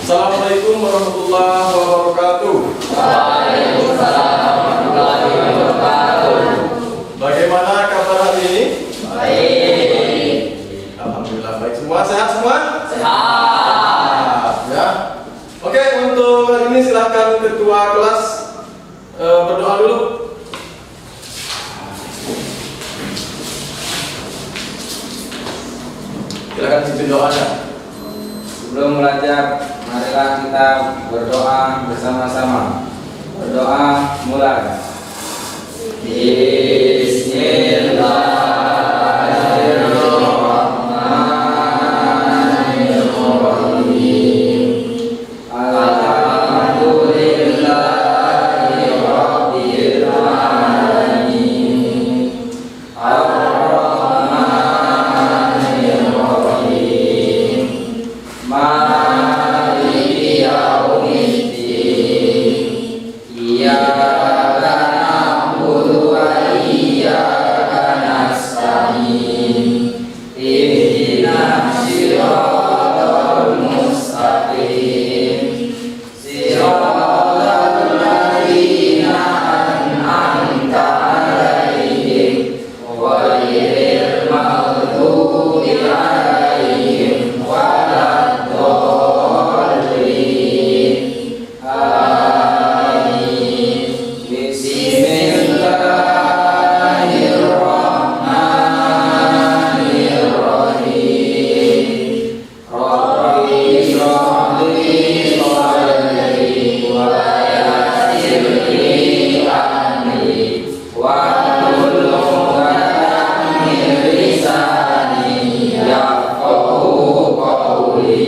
Assalamualaikum warahmatullahi wabarakatuh. Waalaikumsalam warahmatullahi wabarakatuh. Bagaimana kabar hari ini? Baik. Alhamdulillah baik semua. Sehat semua? Sehat. Ya. Oke, untuk hari ini silakan ketua kelas berdoa dulu. Silakan pimpin doanya. Sebelum belajar, marilah kita berdoa bersama-sama. Berdoa mulai. Bismillahirrahmanirrahim. Alhamdulillahirabbil alamin. Ar-Rahmanirrahim. Maliki yaumiddin. Iyyaka na'budu wa iyyaka nasta'in. Ihdinas siratal mustaqim. Siratal ladzina an'amta 'alaihim ghairil maghdubi 'alaihim waladdallin. Amin. Bismillahirrahmanirrahim. Rabbi shrah li sadri wa yassir li amri wahlul 'uqdatam min lisani yafqahu qawli.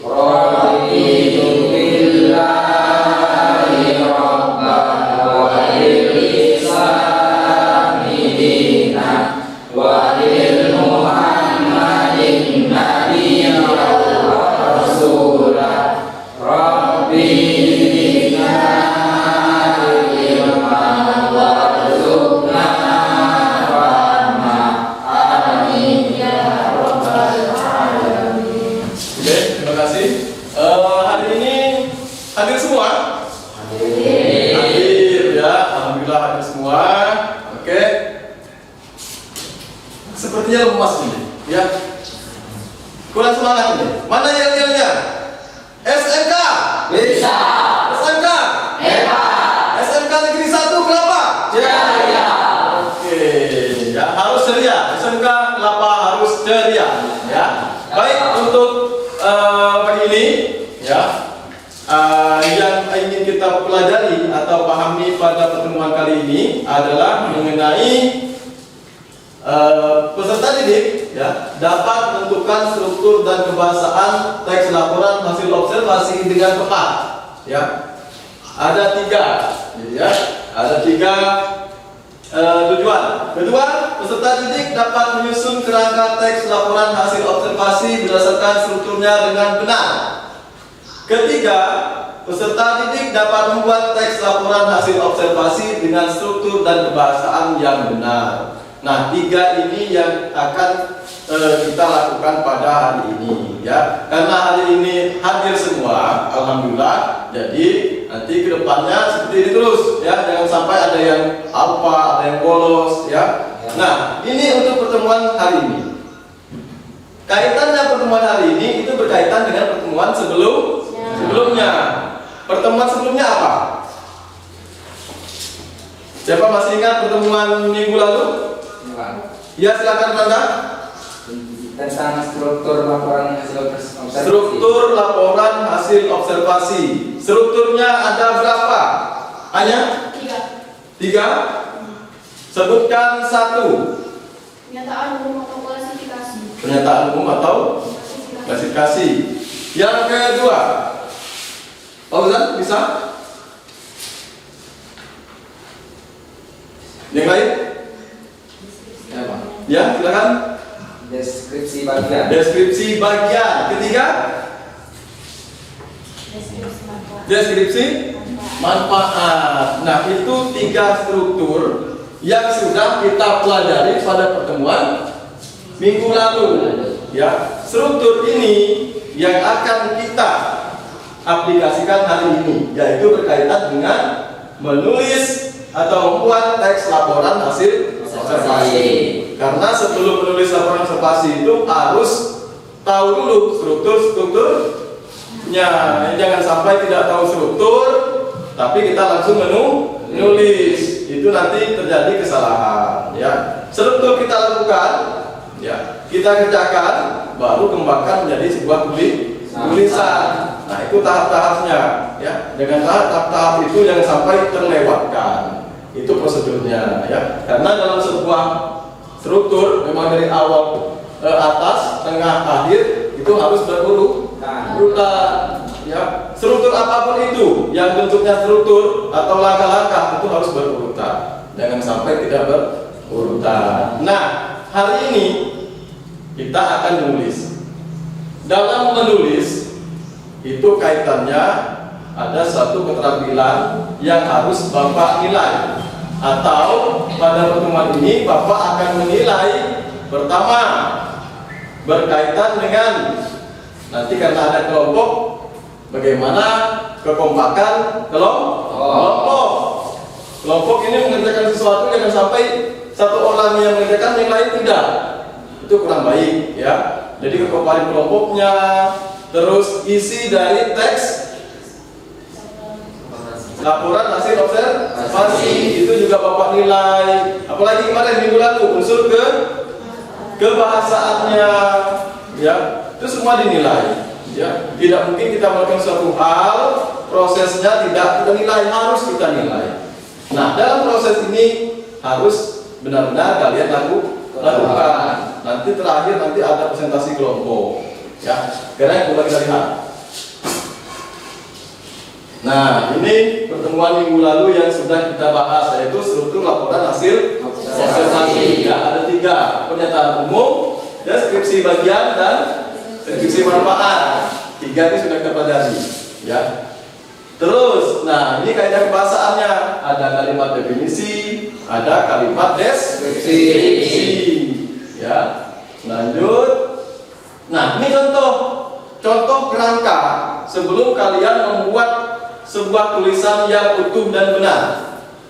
Raditu billahi rabban wa bil islami dinan wa bil muhammadin nabiyyan wa rasulah. Rabbi zidna ilman warzuqna fahma. Amin ya rabbal alamin. Oke, terima kasih. Hari ini hadir semua? Hadir ya, alhamdulillah hadir semua. Oke. Sepertinya lemas ini, ya. Kurang semangat ini. Mana yel-yelnya? SMK. Bisa. SMK. Hebat. SMK Negeri 1 Kelapa. Jaya. Oke, ya harus ceria. SMK Kelapa harus ceria, ya. Baik, untuk pagi ini, ya, yang ingin kita pelajari atau pahami pada pertemuan kali ini adalah mengenai peserta didik, ya, dapat menentukan struktur dan kebahasaan teks laporan hasil observasi dengan tepat, ya. Ada tiga, ya, ada tiga tujuan. Kedua, peserta didik dapat menyusun kerangka teks laporan hasil observasi berdasarkan strukturnya dengan benar. Ketiga, peserta didik dapat membuat teks laporan hasil observasi dengan struktur dan kebahasaan yang benar. Nah, tiga ini yang akan kita lakukan pada hari ini, ya. Karena hari ini hadir semua, alhamdulillah. Jadi nanti kedepannya seperti ini terus, ya. Jangan sampai ada yang apa, ada yang bolos, ya. Nah, ini untuk pertemuan hari ini. Kaitannya pertemuan hari ini itu berkaitan dengan pertemuan sebelumnya. Pertemuan sebelumnya apa? Siapa masih ingat pertemuan minggu lalu? Ya, silakan Tanda. Tentang struktur laporan hasil observasi. Struktur laporan hasil observasi. Strukturnya ada berapa? Hanya? Tiga. Sebutkan satu. Pernyataan umum atau klasifikasi. Pernyataan umum atau klasifikasi. Yang kedua. Fauzan, bisa? Yang lain? Ya, Pak. Ya, silakan. Deskripsi bagian. Deskripsi bagian. Ketiga, deskripsi manfaat. Nah, itu tiga struktur yang sudah kita pelajari pada pertemuan minggu lalu. Ya, struktur ini yang akan kita aplikasikan hari ini, yaitu berkaitan dengan menulis atau membuat teks laporan hasil observasi. Karena sebelum menulis laporan observasi itu harus tahu dulu strukturnya. Jangan sampai tidak tahu struktur, tapi kita langsung menulis. Itu nanti terjadi kesalahan. Ya, struktur kita lakukan, ya, kita kerjakan, baru kembangkan menjadi sebuah tulisan. Nah, itu tahap-tahapnya, ya. Dengan tahap-tahap itu jangan sampai terlewatkan. Itu prosedurnya, ya. Karena dalam sebuah struktur memang dari awal atas, tengah, akhir itu harus berurutan, ya. Struktur apapun itu yang bentuknya struktur atau langkah-langkah itu harus berurutan. Jangan sampai tidak berurutan. Nah, hari ini kita akan menulis. Dalam menulis itu kaitannya ada satu keterampilan yang harus Bapak nilai, atau pada pertemuan ini Bapak akan menilai. Pertama, berkaitan dengan nanti karena ada kelompok, bagaimana kekompakan kelompok. Kelompok ini mengerjakan sesuatu, jangan sampai satu orang yang mengerjakan yang lain tidak. Itu kurang baik, ya. Jadi kekompakan kelompoknya, terus isi dari teks laporan hasil observasi itu juga Bapak nilai. Apalagi kemarin minggu lalu unsur kebahasaannya, ya, itu semua dinilai. Ya, tidak mungkin kita melakukan suatu hal prosesnya tidak kita nilai, harus kita nilai. Nah, dalam proses ini harus benar-benar kalian lakukan. Nanti terakhir nanti ada presentasi kelompok, ya. Sekarang coba kita lihat. Nah, ini pertemuan minggu lalu yang sudah kita bahas, yaitu struktur laporan hasil observasi. Ya, ada 3: pernyataan umum, deskripsi bagian, dan deskripsi manfaat. 3 ini sudah kita pelajari, ya. Terus, nah ini kaidah kebahasaannya, ada kalimat definisi, ada kalimat deskripsi, ya. Lanjut. Nah, ini contoh kerangka sebelum kalian membuat sebuah tulisan yang utuh dan benar.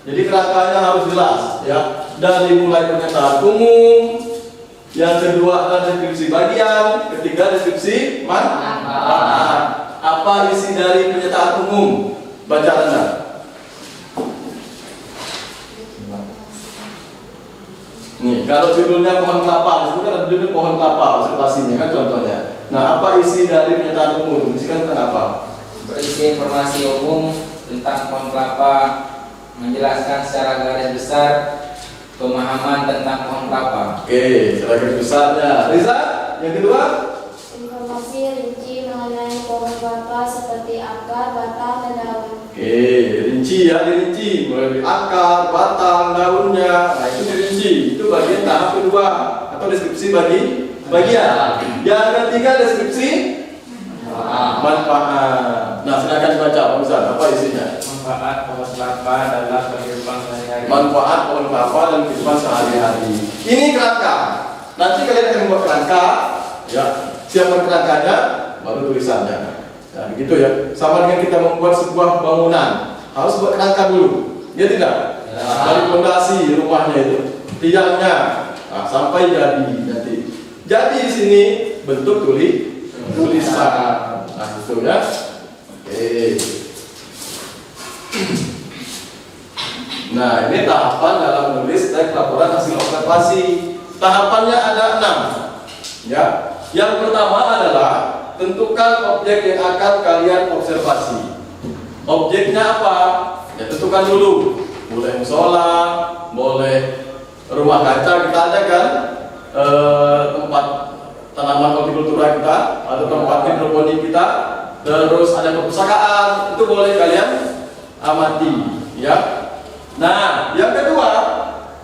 Jadi kerangkanya harus jelas, ya. Dari mulai pernyataan umum, yang kedua adalah deskripsi bagian, ketiga deskripsi manfaat. Apa isi dari pernyataan umum? Baca Anda. Nih, kalau judulnya pohon kelapa, itu kan judul pohon kelapa observasinya kan contohnya. Nah, apa isi dari pernyataan umum? Isikan tentang apa? Berisi informasi umum tentang pohon kelapa, menjelaskan secara garis besar pemahaman tentang pohon kelapa. Oke, secara garis besarnya. Riza, yang kedua? Informasi rinci mengenai pohon kelapa seperti akar, batang, dan daun. Oke, rinci ya, dirinci mulai dari akar, batang, daunnya. Nah, itu dirinci. Itu bagian tahap kedua atau deskripsi bagian. Yang ketiga deskripsi manfaat. Nah, silakan dibaca Pak Ustaz, apa isinya? Manfaat pohon kelapa dalam kehidupan sehari-hari. Manfaat pohon kelapa dan kehidupan sehari-hari. Ini kerangka. Nanti kalian akan membuat kerangka, ya. Siapkan kerangkanya, baru tulisannya. Nah, begitu ya. Sama dengan kita membuat sebuah bangunan, harus buat kerangka dulu. Ya tidak? Ya. Dari fondasi rumahnya itu, tiangnya, nah, sampai jadi nanti. Jadi di sini bentuk tulisan. Nah, itu ya. Oke. Nah, ini tahapan dalam menulis teks laporan hasil observasi. Tahapannya ada 6. Ya. Yang pertama adalah tentukan objek yang akan kalian observasi. Objeknya apa? Ya, tentukan dulu. Boleh musola, boleh rumah kaca kita ada kan, tempat tanaman hortikultura kita, atau tempat hidroponik kita, terus ada perpustakaan, itu boleh kalian amati, ya. Nah, yang kedua,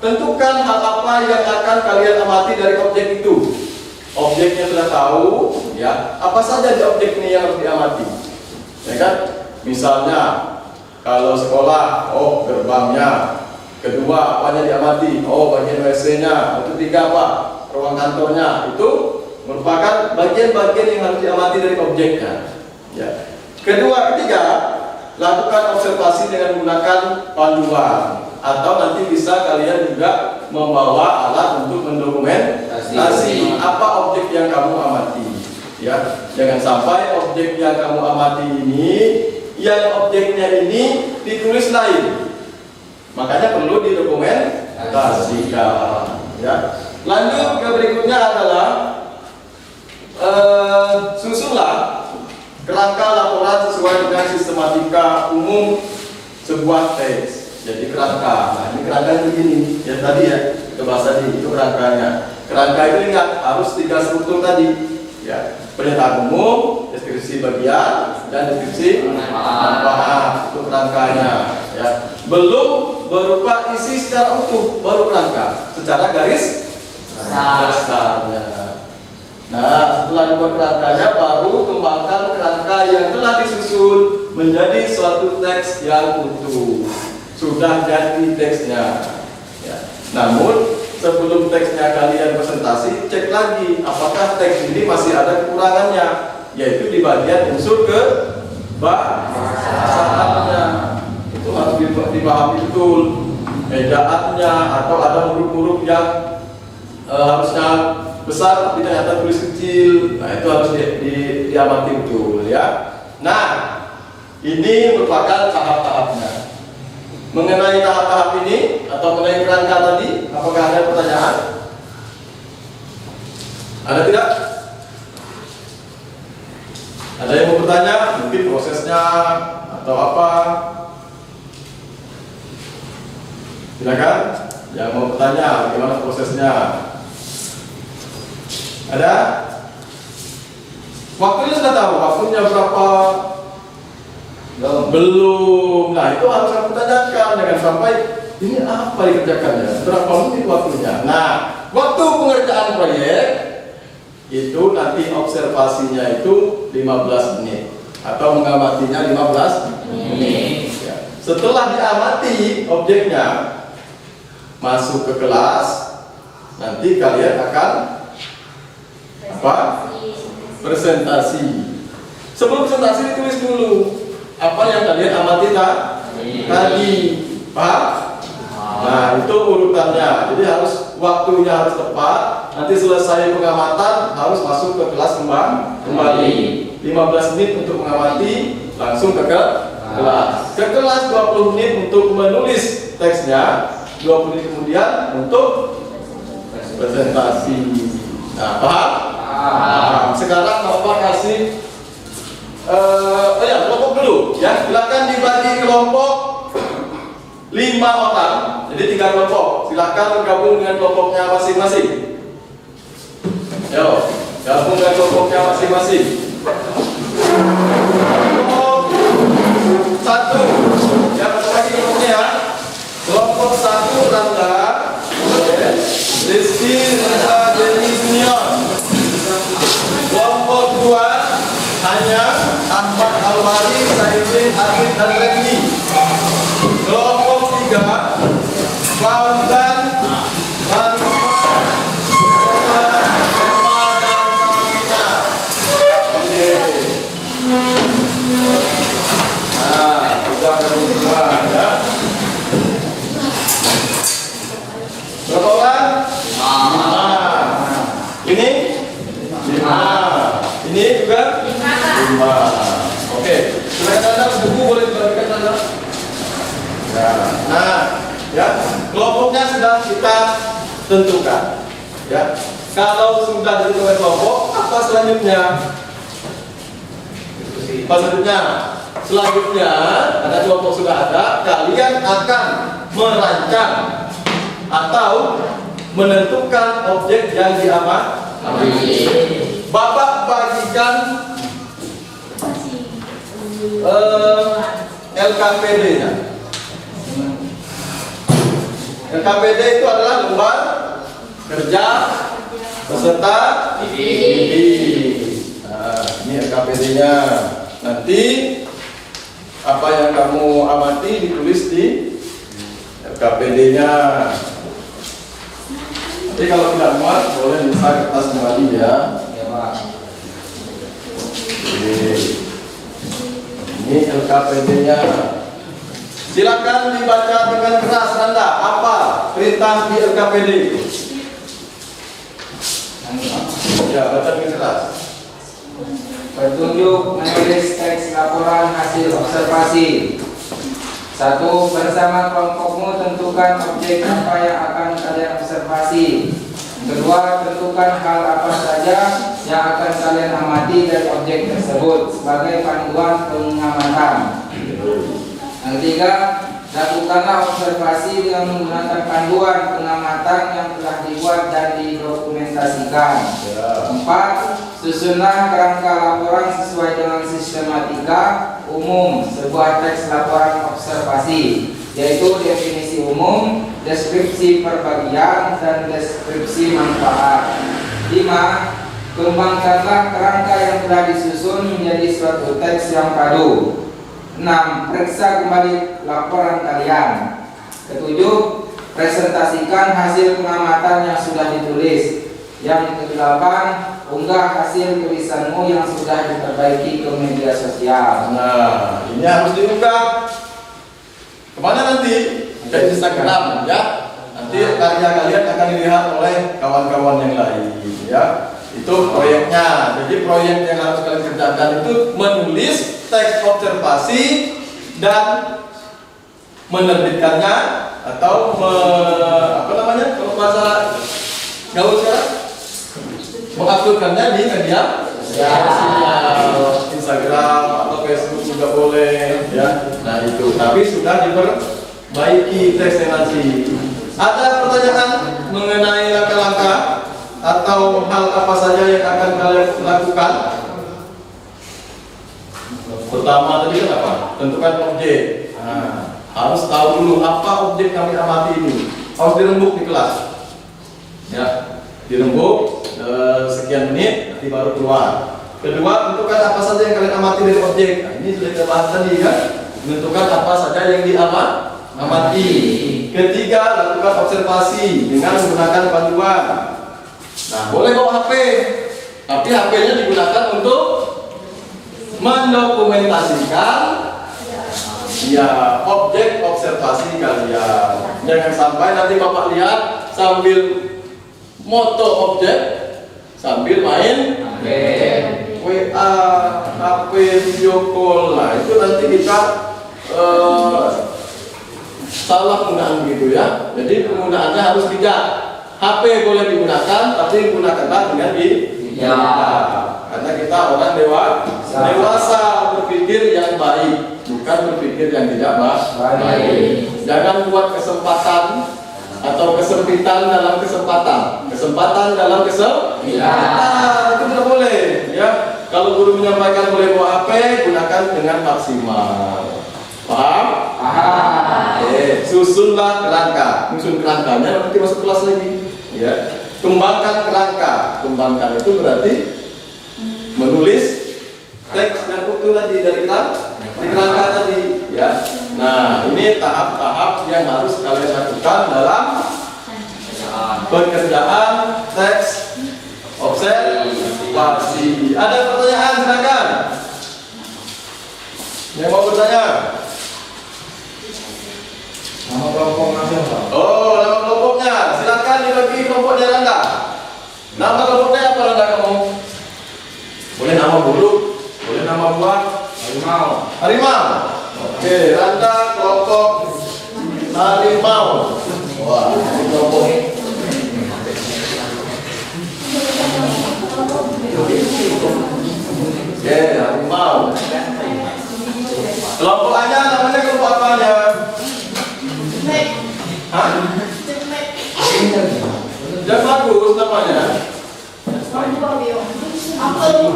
tentukan hal apa yang akan kalian amati dari objek itu. Objeknya sudah tahu, ya. Apa saja di objek ini yang harus diamati, ya kan? Misalnya, kalau sekolah, oh gerbangnya. Kedua, apanya diamati? Oh, bagian WC-nya. Ketiga apa? Ruang kantornya. Itu merupakan bagian-bagian yang harus diamati dari objeknya. Ya. Ketiga, lakukan observasi dengan menggunakan panduan, atau nanti bisa kalian juga membawa alat untuk mendokumentasi apa objek yang kamu amati. Ya, jangan sampai objek yang kamu amati ini, yang objeknya ini ditulis lain. Makanya perlu didokumentasikan. Ya. Lanjut ke berikutnya adalah susunlah kerangka laporan sesuai dengan sistematika umum sebuah teks. Jadi kerangka. Nah, ini kerangka begini. Ya tadi ya, kita bahas tadi itu kerangkanya. Kerangka itu ingat harus 3 struktur tadi. Ya, pernyataan umum, deskripsi bagian, dan deskripsi manfaat. Itu kerangkanya. Ya, belum berupa isi secara utuh, baru kerangka secara garis besarnya. Nah, setelah dibuat kerangkanya, baru kembangkan kerangka yang telah disusun menjadi suatu teks yang utuh. Sudah jadi teksnya. Ya. Namun sebelum teksnya kalian presentasi, cek lagi apakah teks ini masih ada kekurangannya, yaitu di bagian unsur kebahasaannya. Itu harus dipahami betul. Ejaannya atau ada huruf-huruf yang harusnya besar tapi ternyata tulis kecil. Nah, itu harus diamati betul ya. Nah, ini merupakan tahap-tahapnya. Mengenai tahap-tahap ini atau mengenai kerangka tadi, apakah ada pertanyaan? Ada tidak? Ada yang mau bertanya? Mungkin prosesnya atau apa? Silakan. Yang mau bertanya, bagaimana prosesnya? Ada? Waktunya sudah tahu, waktunya berapa? Belum. Nah, itu harus aku tanyakan, jangan sampai ini apa dikerjakannya, berapa menit waktunya. Nah, waktu pengerjaan proyek itu nanti observasinya itu 15 menit atau mengamatinya 15 menit. Ya. Setelah diamati objeknya, masuk ke kelas, nanti kalian akan apa? Presentasi. Sebelum presentasi ditulis dulu apa yang kalian amati tadi, paham? Nah, itu urutannya. Jadi harus waktunya harus tepat. Nanti selesai pengamatan harus masuk ke kelas kembali. 15 menit untuk mengamati, langsung ke kelas. Ke kelas 20 menit untuk menulis teksnya, 20 menit kemudian untuk presentasi. Nah, paham? Sekarang Bapak kasih kelompok dulu ya, silakan dibagi kelompok 5 orang, jadi 3 kelompok. Silakan bergabung dengan kelompoknya masing-masing. Yo, gabung dengan kelompoknya masing-masing. Kelompok 1, yang bagi kelompoknya ya. Kelompok 1 Rangga, Rizky, Reza, Jenny, Junior. Kelompok 2 hanya Ahmad Alwari, Saifin, Arif, dan Randy. Kelompok 3 Fauzan, Marifah, Emma, dan Samina. Oke. Nah, sudah semua ya. Berapa orang? 5. Ini 5. Ini juga 5. Oke, silakan Anda buku boleh dibagikan Anda. Ya. Nah, ya, kelompoknya sudah kita tentukan. Ya, kalau sudah ditentukan kelompok, apa selanjutnya? Apa selanjutnya? Selanjutnya, ada kelompok sudah ada, kalian akan merancang atau menentukan objek yang diamati. Bapak bagikan LKPD-nya. LKPD itu adalah lembar kerja peserta didik. Nah, ini LKPD-nya. Nanti apa yang kamu amati ditulis di LKPD-nya. Jadi kalau tidak muat boleh minta kertas kembali ya. Ya, Pak. Oke. Ini LKPD-nya. Silakan dibaca dengan keras Anda. Apa perintah di LKPD? Ya, baca dengan keras. Petunjuk menulis teks laporan hasil observasi. 1. Bersama kelompokmu tentukan objek apa yang akan kalian observasi. Kedua, tentukan hal apa saja yang akan kalian amati dari objek tersebut sebagai panduan pengamatan. Yang ketiga, lakukanlah observasi dengan menggunakan panduan pengamatan yang telah dibuat dan didokumentasikan. 4. Susunlah kerangka laporan sesuai dengan sistematika umum sebuah teks laporan observasi, yaitu definisi umum, deskripsi perbagian, dan deskripsi manfaat. 5. Kembangkanlah kerangka yang telah disusun menjadi suatu teks yang padu. 6. Periksa kembali laporan kalian. 7. Presentasikan hasil pengamatan yang sudah ditulis. Yang ke-8, unggah hasil tulisanmu yang sudah diperbaiki ke media sosial. Nah, ini harus diunggah. Kemana nanti? Ke Instagram, ya. Nanti karya kalian akan dilihat oleh kawan-kawan yang lain, ya. Itu proyeknya. Jadi proyek yang harus kalian kerjakan itu menulis teks observasi dan menerbitkannya atau apa namanya kalau bahasa gaul sekarang, menguploadkannya di media sosial, Instagram atau Facebook juga boleh, ya. Nah itu, tapi sudah diperbaiki teksnya nanti. Ada pertanyaan mengenai langkah-langkah atau hal apa saja yang akan kalian lakukan? Pertama tadi kan apa? Tentukan objek. Nah, harus tahu dulu apa objek kami amati ini. Harus dirembuk di kelas. Ya, dirembuk sekian menit nanti baru keluar. Kedua, tentukan apa saja yang kalian amati dari objek. Nah, ini sudah kita bahas tadi kan? Menentukan apa saja yang diamati. Ketiga, lakukan observasi dengan menggunakan panduan. Nah, boleh bawa HP, tapi HP-nya digunakan untuk mendokumentasikan ya objek observasi kalian. Jangan sampai nanti Bapak lihat sambil moto objek sambil main WA, HP, video call. Nah, itu nanti kita salah penggunaan gitu ya. Jadi penggunaannya harus bijak. HP boleh digunakan, tapi gunakanlah dengan bijak. Karena kita orang dewasa berpikir yang baik, bukan berpikir yang tidak baik. Jangan buat kesempatan atau kesempitan dalam kesempatan. Kesempatan dalam kesempitan itu tidak boleh. Ya, kalau guru menyampaikan boleh bawa HP, gunakan dengan maksimal. Paham? Susunlah kerangka. Susun kerangkanya nanti masuk kelas lagi. Ya, kembangkan kerangka. Kembangkan itu berarti menulis teks dan utuh tadi dari kerangka tadi. Ya. Nah, ini tahap-tahap yang harus kalian lakukan dalam pekerjaan teks observasi. Ada pertanyaan? Silakan. Yang mau bertanya? Nama kelompok nasional. Oh, nama kelompoknya. Silakan dibagi kelompoknya Anda. Nama kelompoknya apa Anda kamu? Boleh nama burung, boleh nama buah. Harimau. Harimau. Oke, Randa kelompok harimau. Wah, ini kelompok. Oke, harimau. Kelompok A-nya namanya kelompok apanya? Hah? Jangan bagus namanya.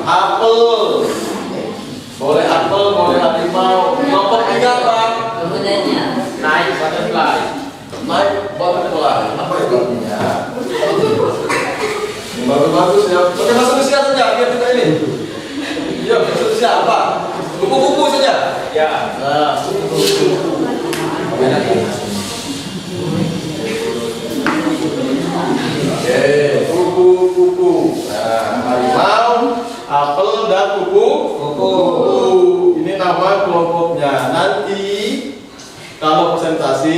Apel. Boleh apel, boleh harimau. Kelompok 3 apa? Naik butterfly. Naik butterfly. Apa itu artinya? Bagus-bagus ya. Oke, bahasa Indonesia saja biar kita ini. Iya, bahasa Indonesia apa? Kupu-kupu saja. Ya. Nah, kupu-kupu. Oke, kupu-kupu. Nah, harimau, apel dan kupu-kupu. Ini nama kelompok Nah, nanti kalau presentasi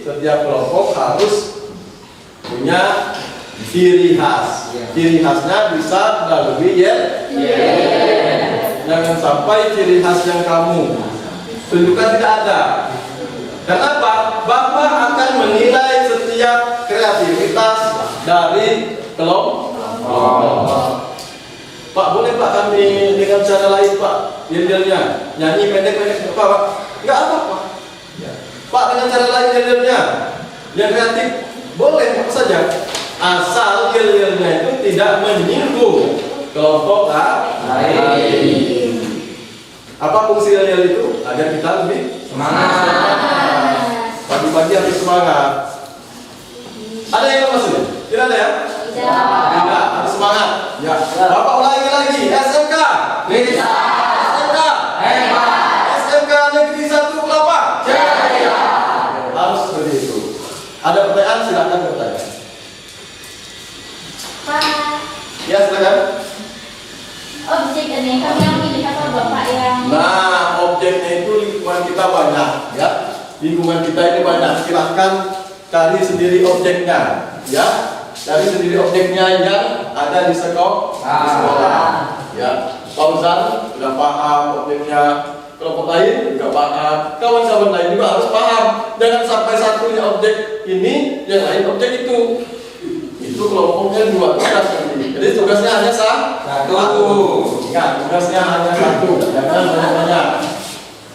setiap kelompok harus punya ciri khas. Ciri khasnya bisa melalui yel. Jangan sampai ciri khas yang kamu tunjukkan tidak ada. Kenapa? Bapak akan menilai setiap kreativitas dari kelompok. Pak, boleh Pak kami dengan cara lain Pak, yel-yelnya nyanyi pendek-pendek apa Pak? Enggak apa Pak. Pak, dengan cara lain yel-yelnya yang kreatif boleh apa saja, asal yel-yelnya itu tidak menyinggung kelompok lain. Apa fungsi yel-yel itu? Agar kita lebih Semangat. pagi-pagi harus semangat. Ada yang maksudnya? Tidak ada ya? Tidak, harus semangat. Ya. Bapak ulangi lagi. SMK. Bisa. SMK. Hebat. SMK Negeri 1 Kelapa. Jaya. Harus seperti itu. Ada pertanyaan? Silakan bertanya. Pak, Ya, silakan. objek ini kami yang pilih atau Bapak yang Nah, objeknya itu lingkungan kita banyak, ya. Lingkungan kita ini banyak. Silahkan cari sendiri objeknya, ya. Cari sendiri objeknya yang ada di sekolah, ya. Fauzan sudah paham objeknya, kelompok lain juga paham, kawan-kawan lain juga harus paham. Jangan sampai satunya objek ini, yang lain objek itu. Itu kelompoknya dua tugas nanti. Jadi tugasnya hanya satu. Ingat, tugasnya hanya satu. Jangan banyak-banyak.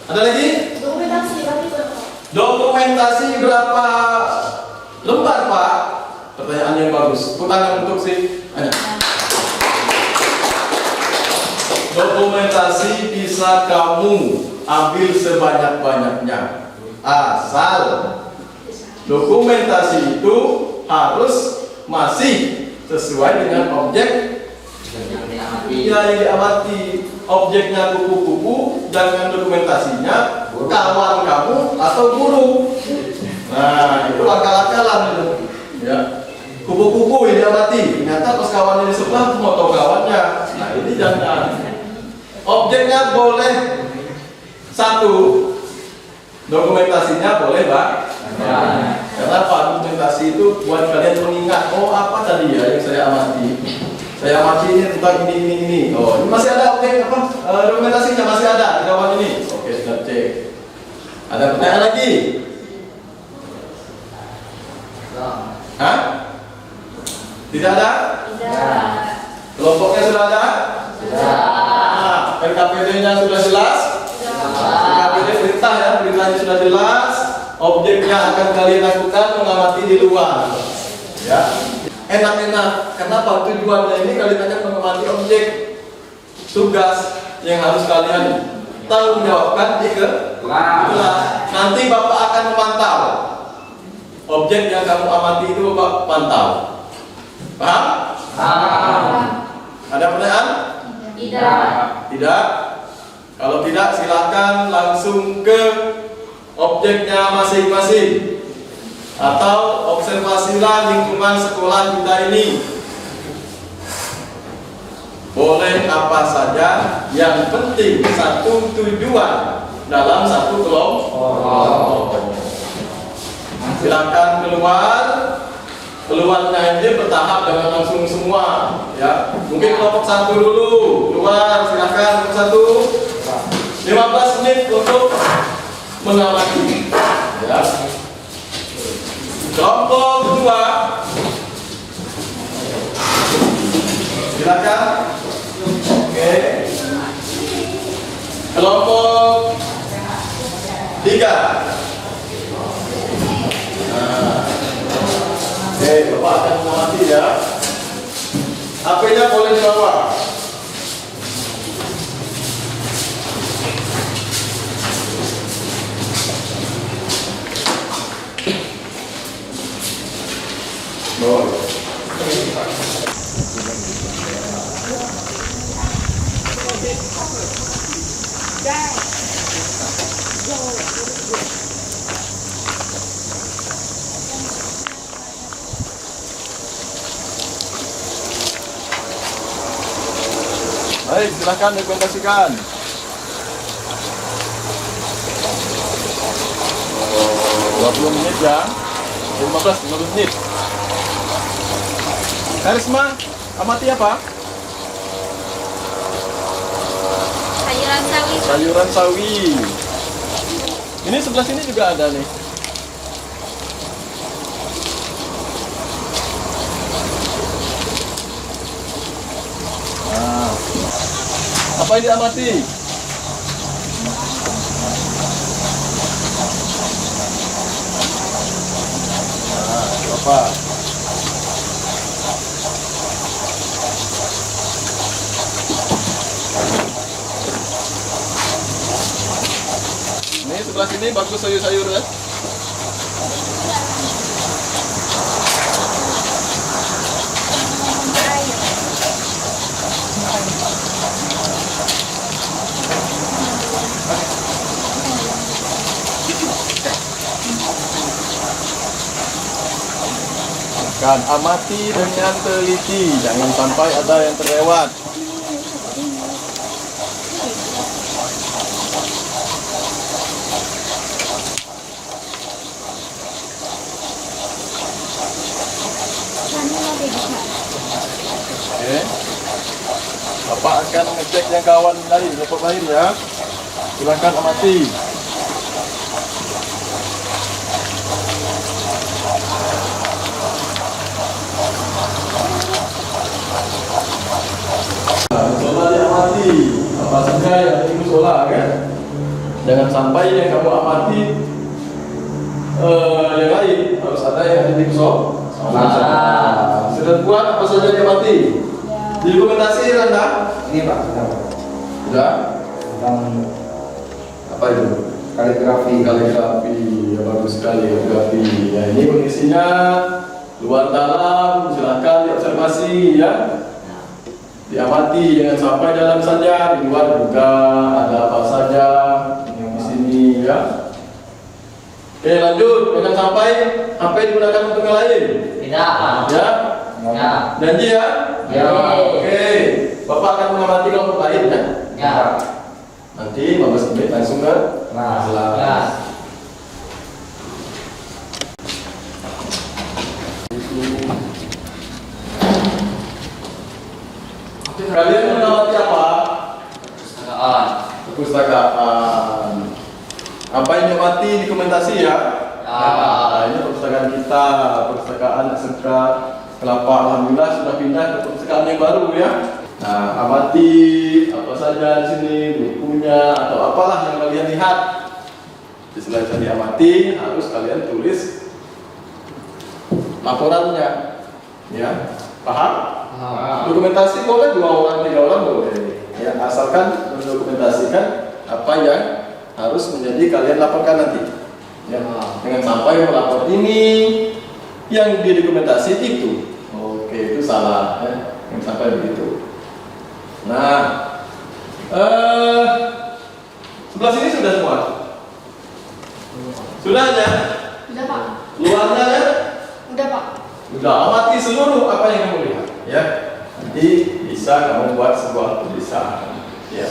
Ada lagi? dokumentasi berarti berapa? Dokumentasi berapa lembar Pak? Pertanyaan yang bagus. Tangan untuk si Anya. Dokumentasi bisa kamu ambil sebanyak-banyaknya, asal dokumentasi itu harus masih sesuai dengan objek yang diamati. Objeknya kupu-kupu, jangan dokumentasinya kawan kamu atau guru. Nah, itu akal-akalan itu. Ya. Kupu-kupu yang diamati, ternyata pas kawannya di sebelah foto kawannya. Nah, ini jangan. Objeknya boleh satu, dokumentasinya boleh Pak. Karena Pak, dokumentasi itu buat kalian mengingat, oh apa tadi ya yang saya amati. Saya amati ini tentang ini. Oh, ini masih ada objek apa? Dokumentasinya masih ada di kawan ini. Oke, sudah cek. Ada pertanyaan lagi? Hah? Tidak ada? Tidak. Kelompoknya sudah ada? Nah, LKPD-nya sudah jelas? LKPD perintah ya, perintahnya sudah jelas. Objeknya akan kalian lakukan mengamati di luar. Ya. Enak-enak. Kenapa tujuannya ini kalian akan mengamati objek. Tugas yang harus kalian tanggung jawabkan di kelas. Nanti Bapak akan memantau. Objek yang kamu amati itu Bapak pantau. Paham? Ada pertanyaan? Tidak. Tidak? Kalau tidak silakan langsung ke objeknya masing-masing. Atau observasilah lingkungan sekolah kita ini. Boleh apa saja, yang penting satu tujuan dalam satu kelompok. Silakan keluar. Keluarnya ini bertahap, jangan langsung semua, ya. Mungkin kelompok satu dulu keluar, silakan kelompok satu. 15 menit untuk mengamati, ya. Kelompok kedua, silakan. Oke. Kelompok 3. Oke, Bapak akan mengamati ya. HP-nya boleh dibawa. Baik, silakan dokumentasikan. 20 menit ya. 15 menit. Karisma, amati apa? Sayuran sawi. Sayuran sawi. Ini sebelah sini juga ada nih. Nah, apa yang diamati? Nah, apa? Ini sebelah sini bagus sayur-sayurnya. Kan amati dengan teliti, jangan sampai ada yang terlewat. Oke. Bapak akan ngecek yang kawan lain, report lain ya. Silakan amati. Coba diamati apa saja yang kamu sholat kan. Jangan sampai yang kamu amati yang lain, harus ada yang ada di sholat. Sudah buat apa saja diamati? Dokumentasi Randa? Ini Pak, sudah. Sudah? Tentang Apa itu? kaligrafi. Kaligrafi, ya bagus sekali kaligrafi. Ya ini kondisinya luar dalam, silakan diobservasi ya. Diamati, jangan sampai dalam saja, di luar juga ada apa saja yang di sini ya. Oke lanjut, jangan sampai HP digunakan untuk yang lain. Tidak, Pak. Ya, Ya. janji ya. Ya. Oke, Bapak akan mengamati kelompok lain ya. Ya. Nanti 15 menit langsung ke Nah, kelas. Ya. Kalian mengamati apa? Perpustakaan. Perpustakaan. Apa yang diamati dokumentasi ya? Ya. Nah, ini perpustakaan kita, perpustakaan SMK Kelapa. Alhamdulillah sudah pindah ke perpustakaan yang baru ya. Nah, amati apa saja di sini, bukunya atau apalah yang kalian lihat. Selain diamati, harus kalian tulis laporannya. Ya, paham? Dokumentasi boleh 2 orang, 3 orang boleh. Ya, asalkan mendokumentasikan apa yang harus menjadi kalian laporkan nanti. Ya, jangan sampai melapor ini yang didokumentasi itu. Oke, itu salah. Ya. Jangan sampai begitu. Nah, sebelah sini sudah semua. Sudah ya? Udah Pak. Luarnya ya? Udah Pak. Udah, amati seluruh apa yang kamu lihat. Ya, nanti bisa kamu buat sebuah tulisan. Ya.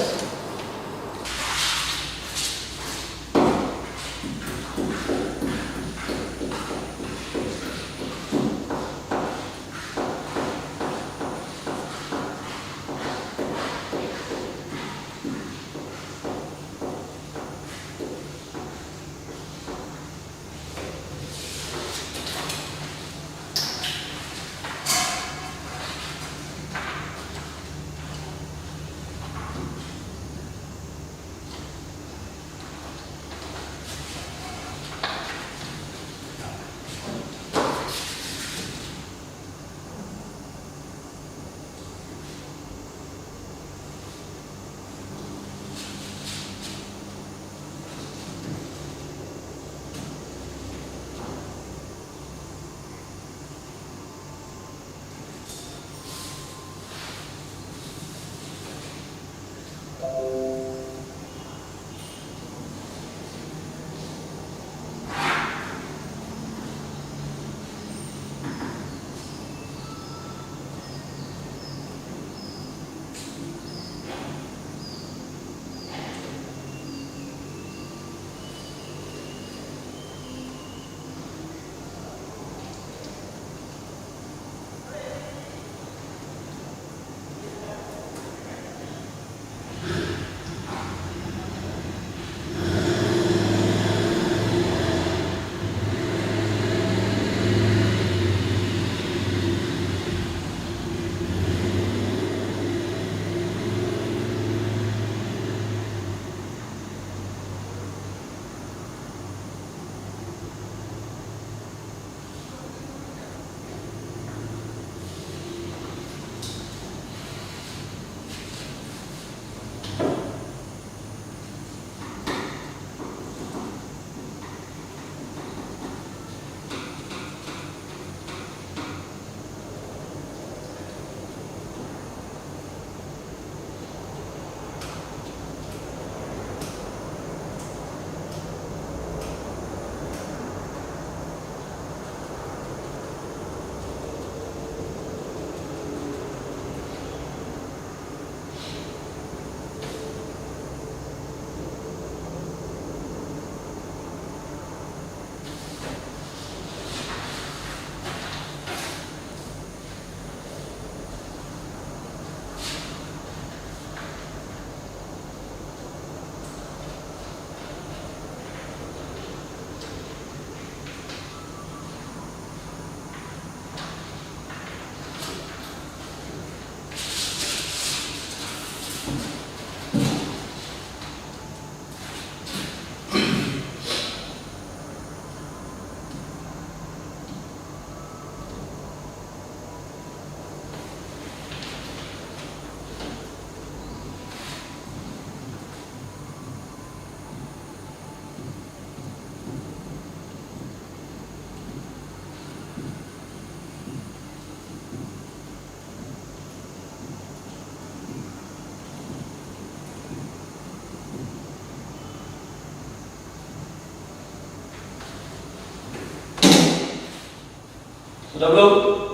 Sudah belum?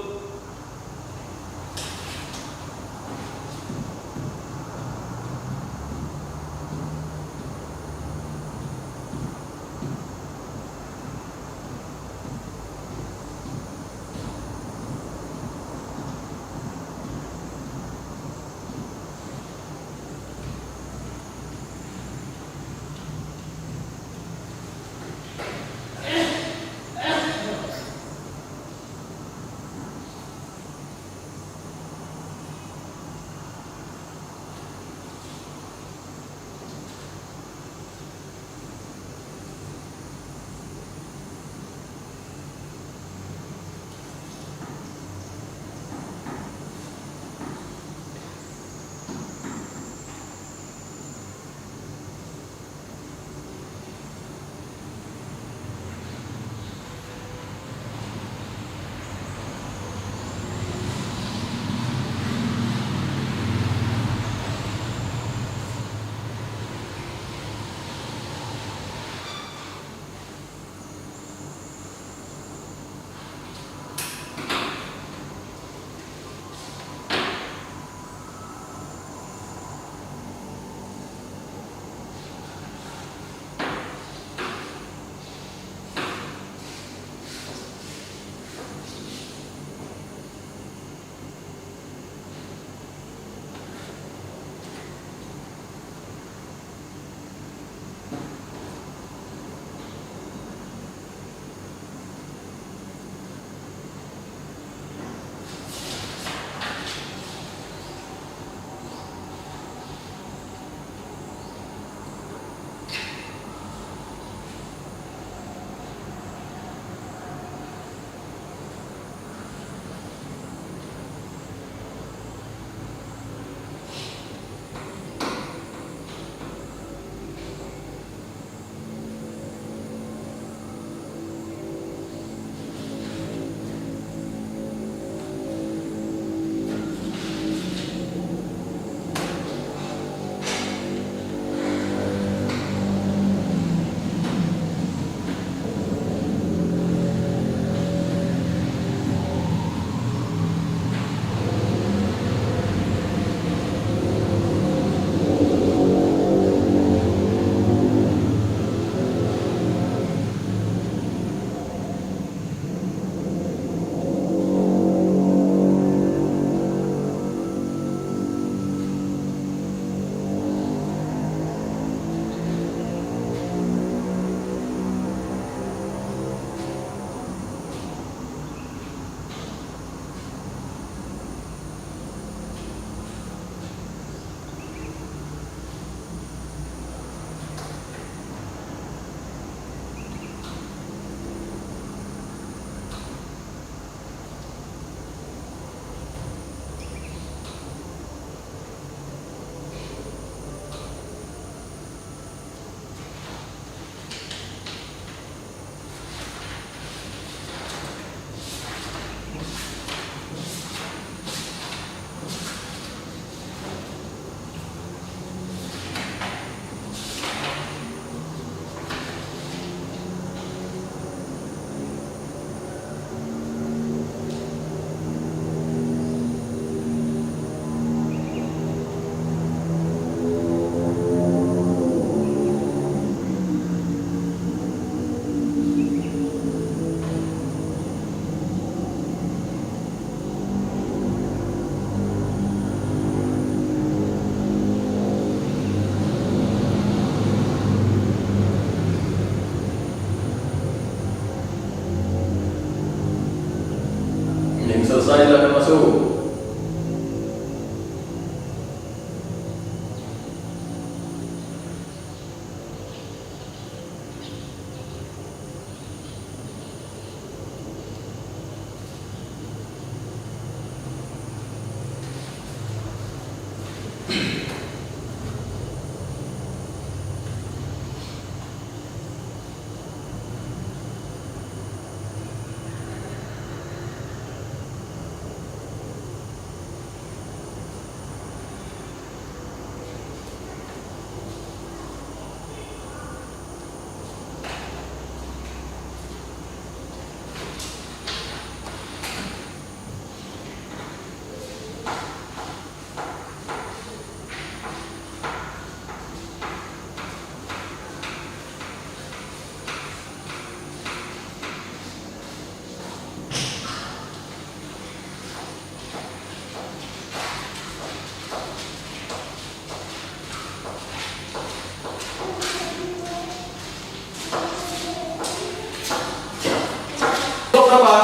berapa?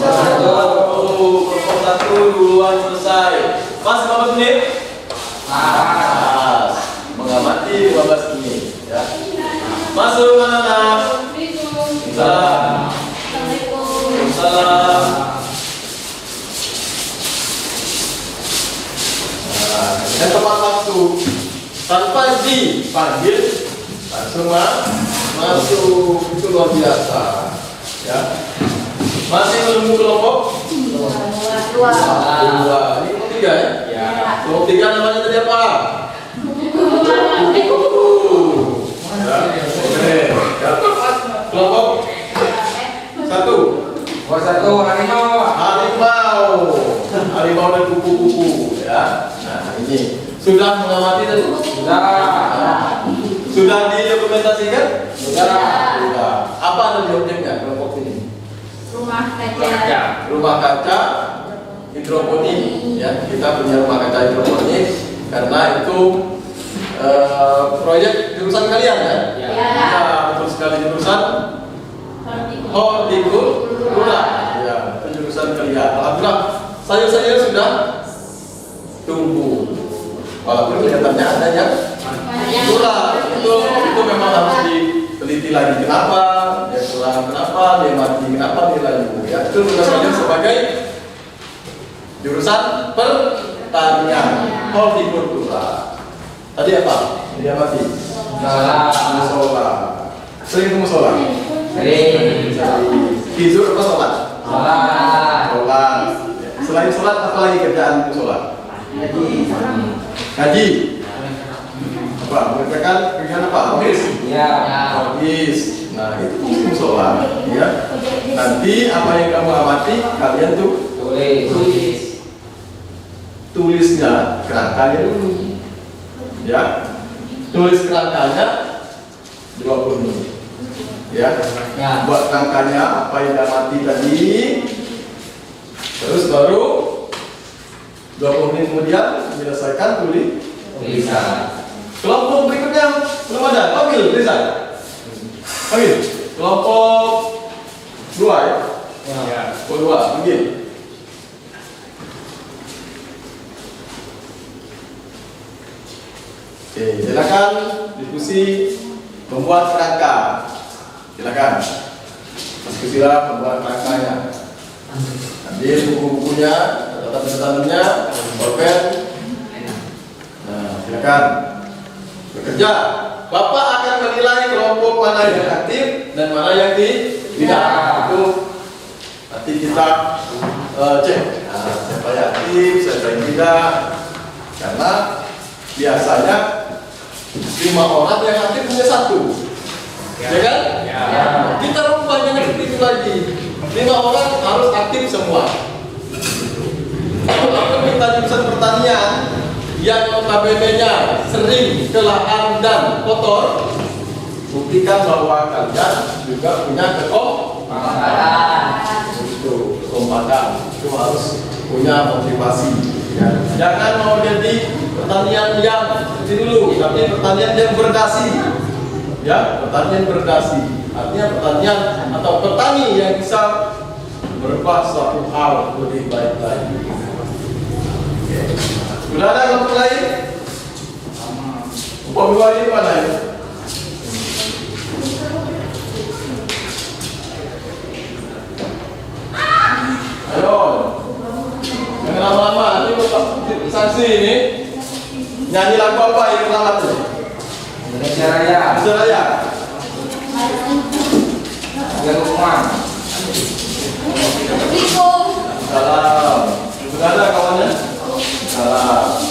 Kelompok 1 duluan selesai. Mas 15 menit? Mas mengamati 15 menit ya. Masuk anak-anak. Salam. Salam. Dan tepat waktu tanpa dipanggil langsung masuk, itu luar biasa ya. Masih menunggu kelompok dua. Ini kelompok 3 ya? Ya. Kelompok 3 namanya tadi apa? Ya, oke. Ya. Kelompok 1 harimau dan kupu-kupu ya. Nah ini sudah mengamati tadi? Sudah didokumentasikan? Sudah. Apa nanti objeknya kelompok ini? Rumah kaca. Rumah kaca hidroponik ya. Kita punya rumah kaca hidroponik karena itu proyek jurusan kalian ya? Ya, betul sekali jurusan hortikultura. Ya, itu jurusan kalian. Alhamdulillah sayur-sayur sudah tumbuh. Walaupun kelihatannya ada yang kurang, itu memang harus diteliti lagi kenapa dia kurang, kenapa dia mati, kenapa dia layu. Ya, itu benar-benar sebagai jurusan pertanian hortikultura. Tadi apa? Dia mati. Musola. Sering ke musola? Hizur apa sholat? Sholat. Selain sholat apa lagi kerjaan musola? Ngaji. Apa? Mengerjakan kegiatan apa? Habis. Habis. Nah itu fungsi musola. Ya. Nanti apa yang kamu amati kalian tuh tulisnya kerangkanya dulu. Ya. Tulis kerangkanya 20 menit. Ya. Buat kerangkanya apa yang amati tadi. Terus baru 20 menit kemudian menyelesaikan tulisan. Kelompok berikutnya belum ada. Panggil Rizal. Panggil. Kelompok 2 ya. Kelompok 2 panggil. Oke, silakan diskusi membuat kerangka. Silakan. Diskusilah membuat kerangkanya. Ambil buku-bukunya, catatan-catatannya, pulpen. Nah, silakan bekerja. Bapak akan menilai kelompok mana yang aktif dan mana yang tidak. Itu nanti kita cek. Nah, siapa yang aktif, siapa yang tidak. Karena biasanya 5 orang yang aktif punya 1. Ya kan? Kita rubahnya seperti itu lagi. 5 orang harus aktif semua. Kalau minta jurusan pertanian yang notabene-nya sering ke lahan dan kotor, buktikan bahwa kalian juga punya kekompakan. Itu harus punya motivasi. Ya. Jangan mau jadi pertanian yang seperti dulu, tapi pertanian yang berdasi. Ya, pertanian berdasi. Artinya pertanian atau petani yang bisa berubah suatu hal lebih baik lagi. Oke. Sudah ada kelompok lain? Kelompok 2 ini mana ya? Ayo, jangan lama-lama. Nanti sanksi ini nyanyi lagu apa yang selamat tuh? Indonesia Raya. Indonesia Raya. Salam. Sudah ada kawannya? Salam.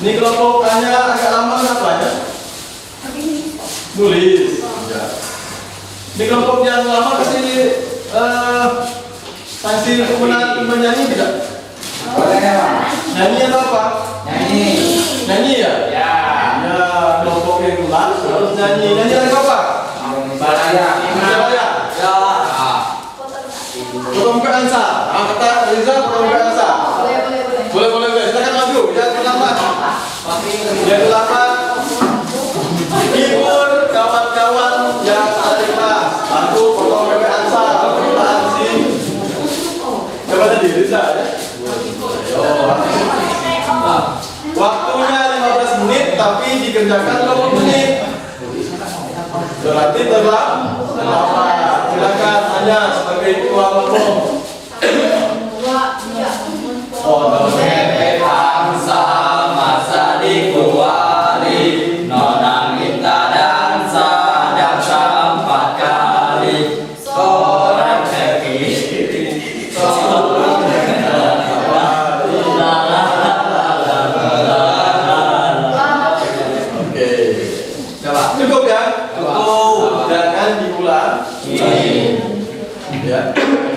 Ini kelompokannya agak lama kenapa ya? Nulis. Ya. Ini kelompok yang lama kasih sanksi untuk menyanyi tidak? Boleh ya, Pak? Nyanyi atau apa? Nyanyi. Nyanyi ya? Ya, kelompok yang harus nyanyi. Nyanyi lagu apa? Indonesia Raya. Indonesia Raya. Ya. Potong ke Ansa. Kata Riza potong ke Ansa. Boleh. Silakan maju. Yang pertama. Yang pertama. Hibur kawan-kawan yang ada di kelas. Aku potong ke Ansa. Kita dikerjakan 20 menit. Berarti terlambat. Silakan hanya sebagai ketua kelompok. Oh, bangsa masa dikuali nona minta dansa empat kali seorang kiri Oke. Cukup ya? Cukup. Jangan diulang. Ya.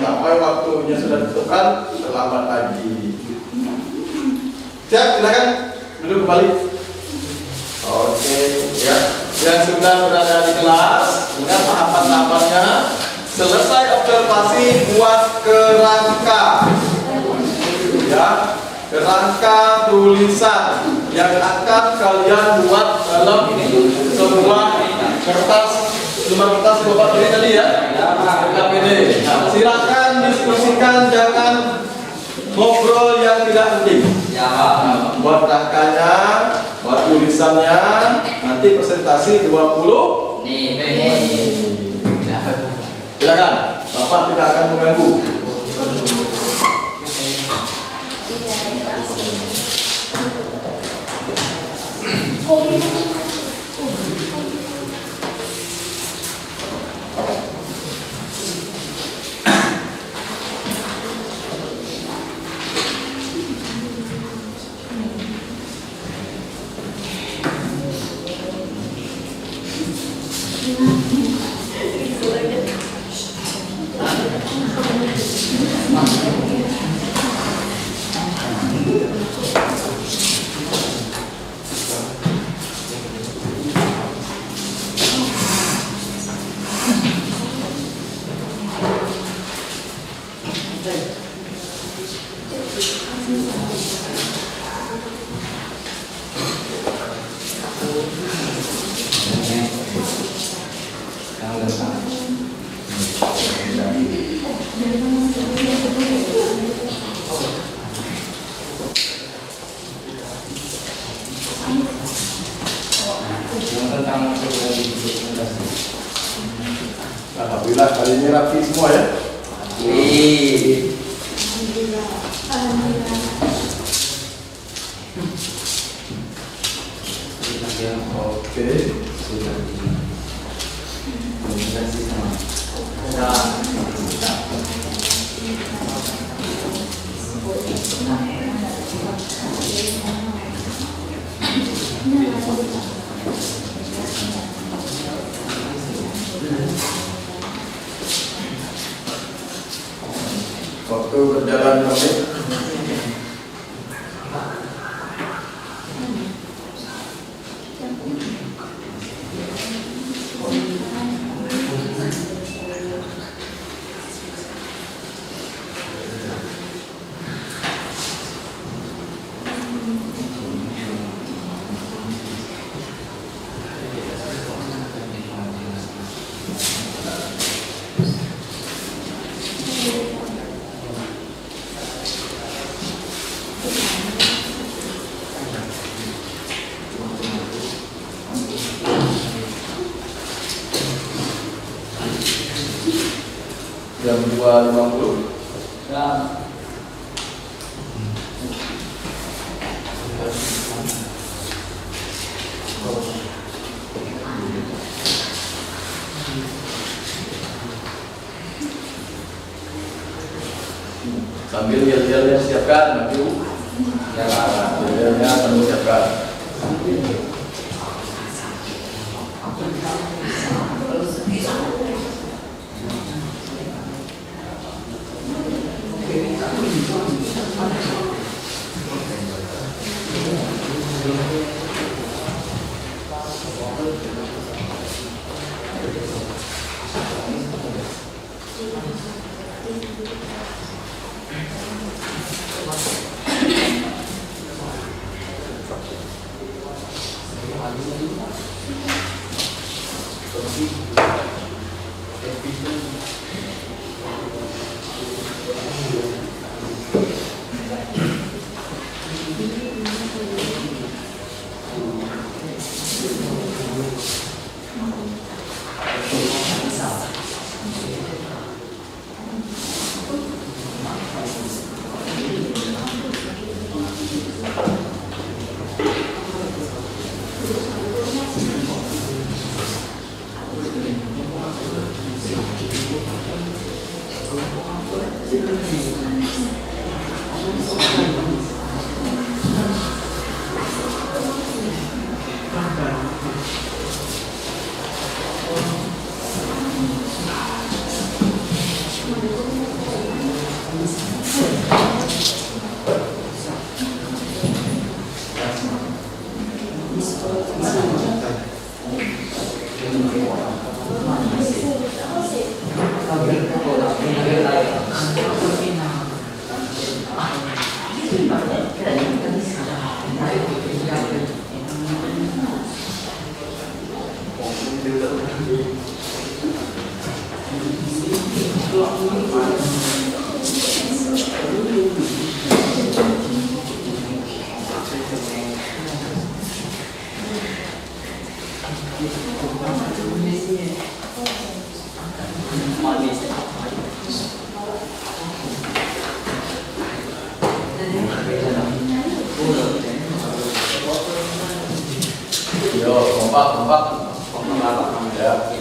Sampai waktunya sudah ditentukan, terlambat lagi. Siap, silakan duduk kembali. Oke, ya. Yang sudah berada di kelas, ingat tahapan-tahapannya. Selesai observasi, buat kerangka. Ya, kerangka tulisan yang akan kalian buat dalam sebuah kertas, lembar kertas Bapak ini tadi ya. KPD. Nah, silakan diskusikan, jangan ngobrol yang tidak penting. Buat rangkanya, buat tulisannya, nanti presentasi 20. Silakan, Bapak tidak akan mengganggu. Alhamdulillah kali ini rapi semua ya. Oke. Waktu berjalan menit. Jam 2.50. Sambil yel-yelnya siapkan, maju. Yel-yelnya sambil siapkan. Yo, kompak. Ya.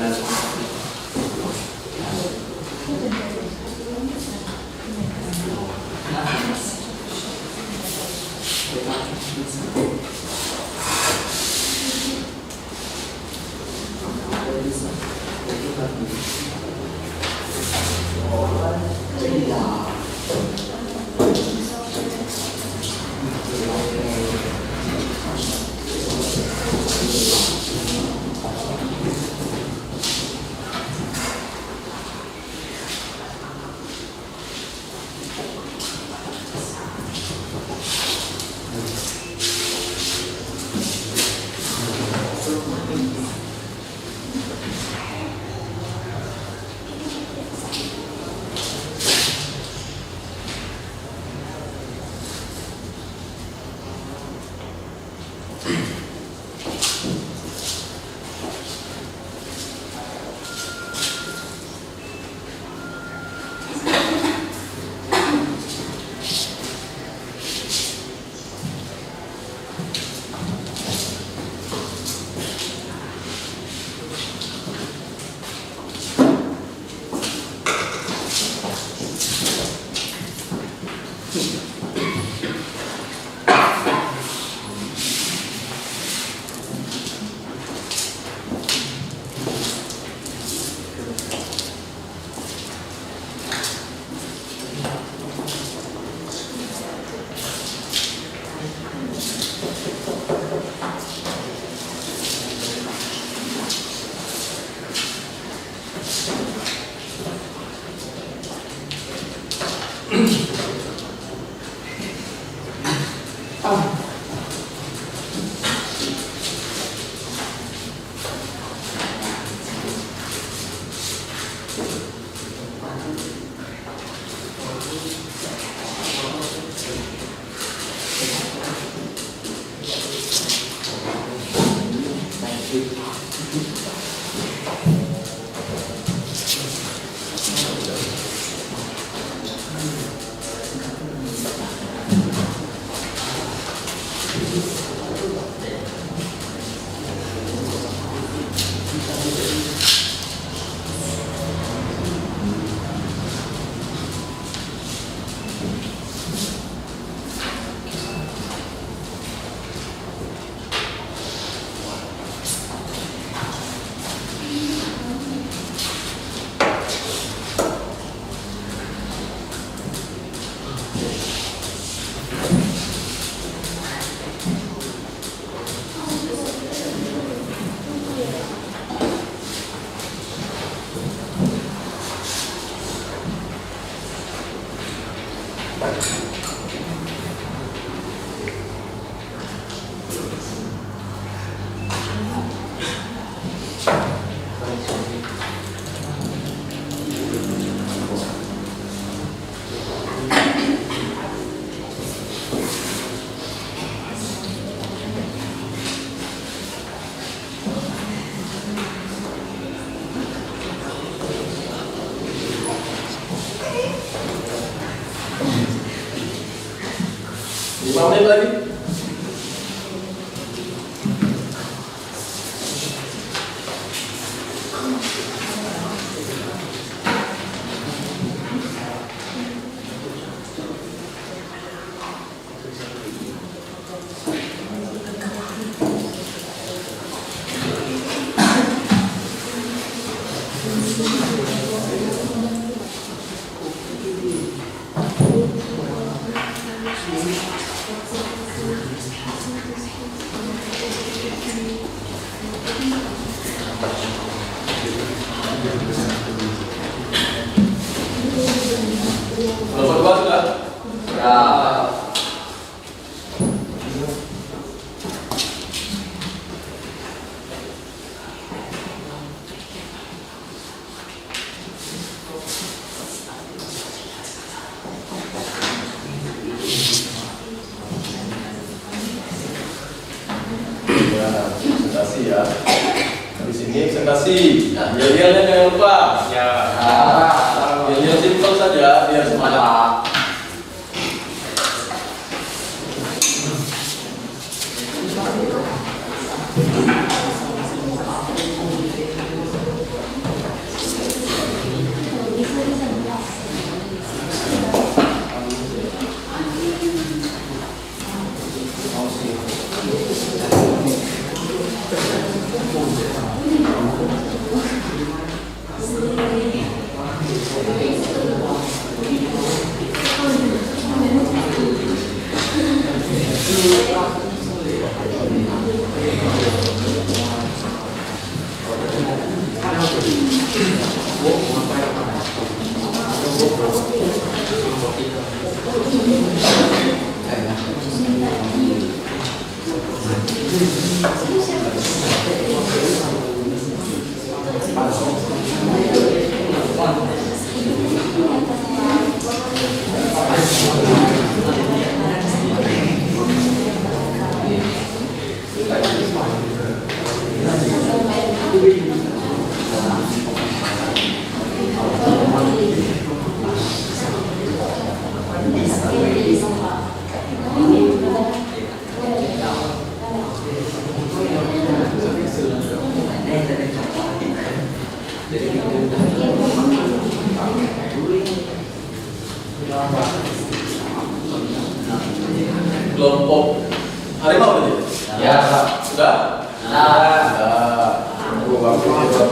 Menit lagi. Nomor 2 sudah? Ya. Ya, presentasi ya. Habis ini presentasi. Nah, yel-yelnya jangan lupa. Ya. Yel-yel simpel saja biar semangat. Kelompok harimau tadi? Ya. Sudah? Nah. Sudah. Tunggu waktu kita.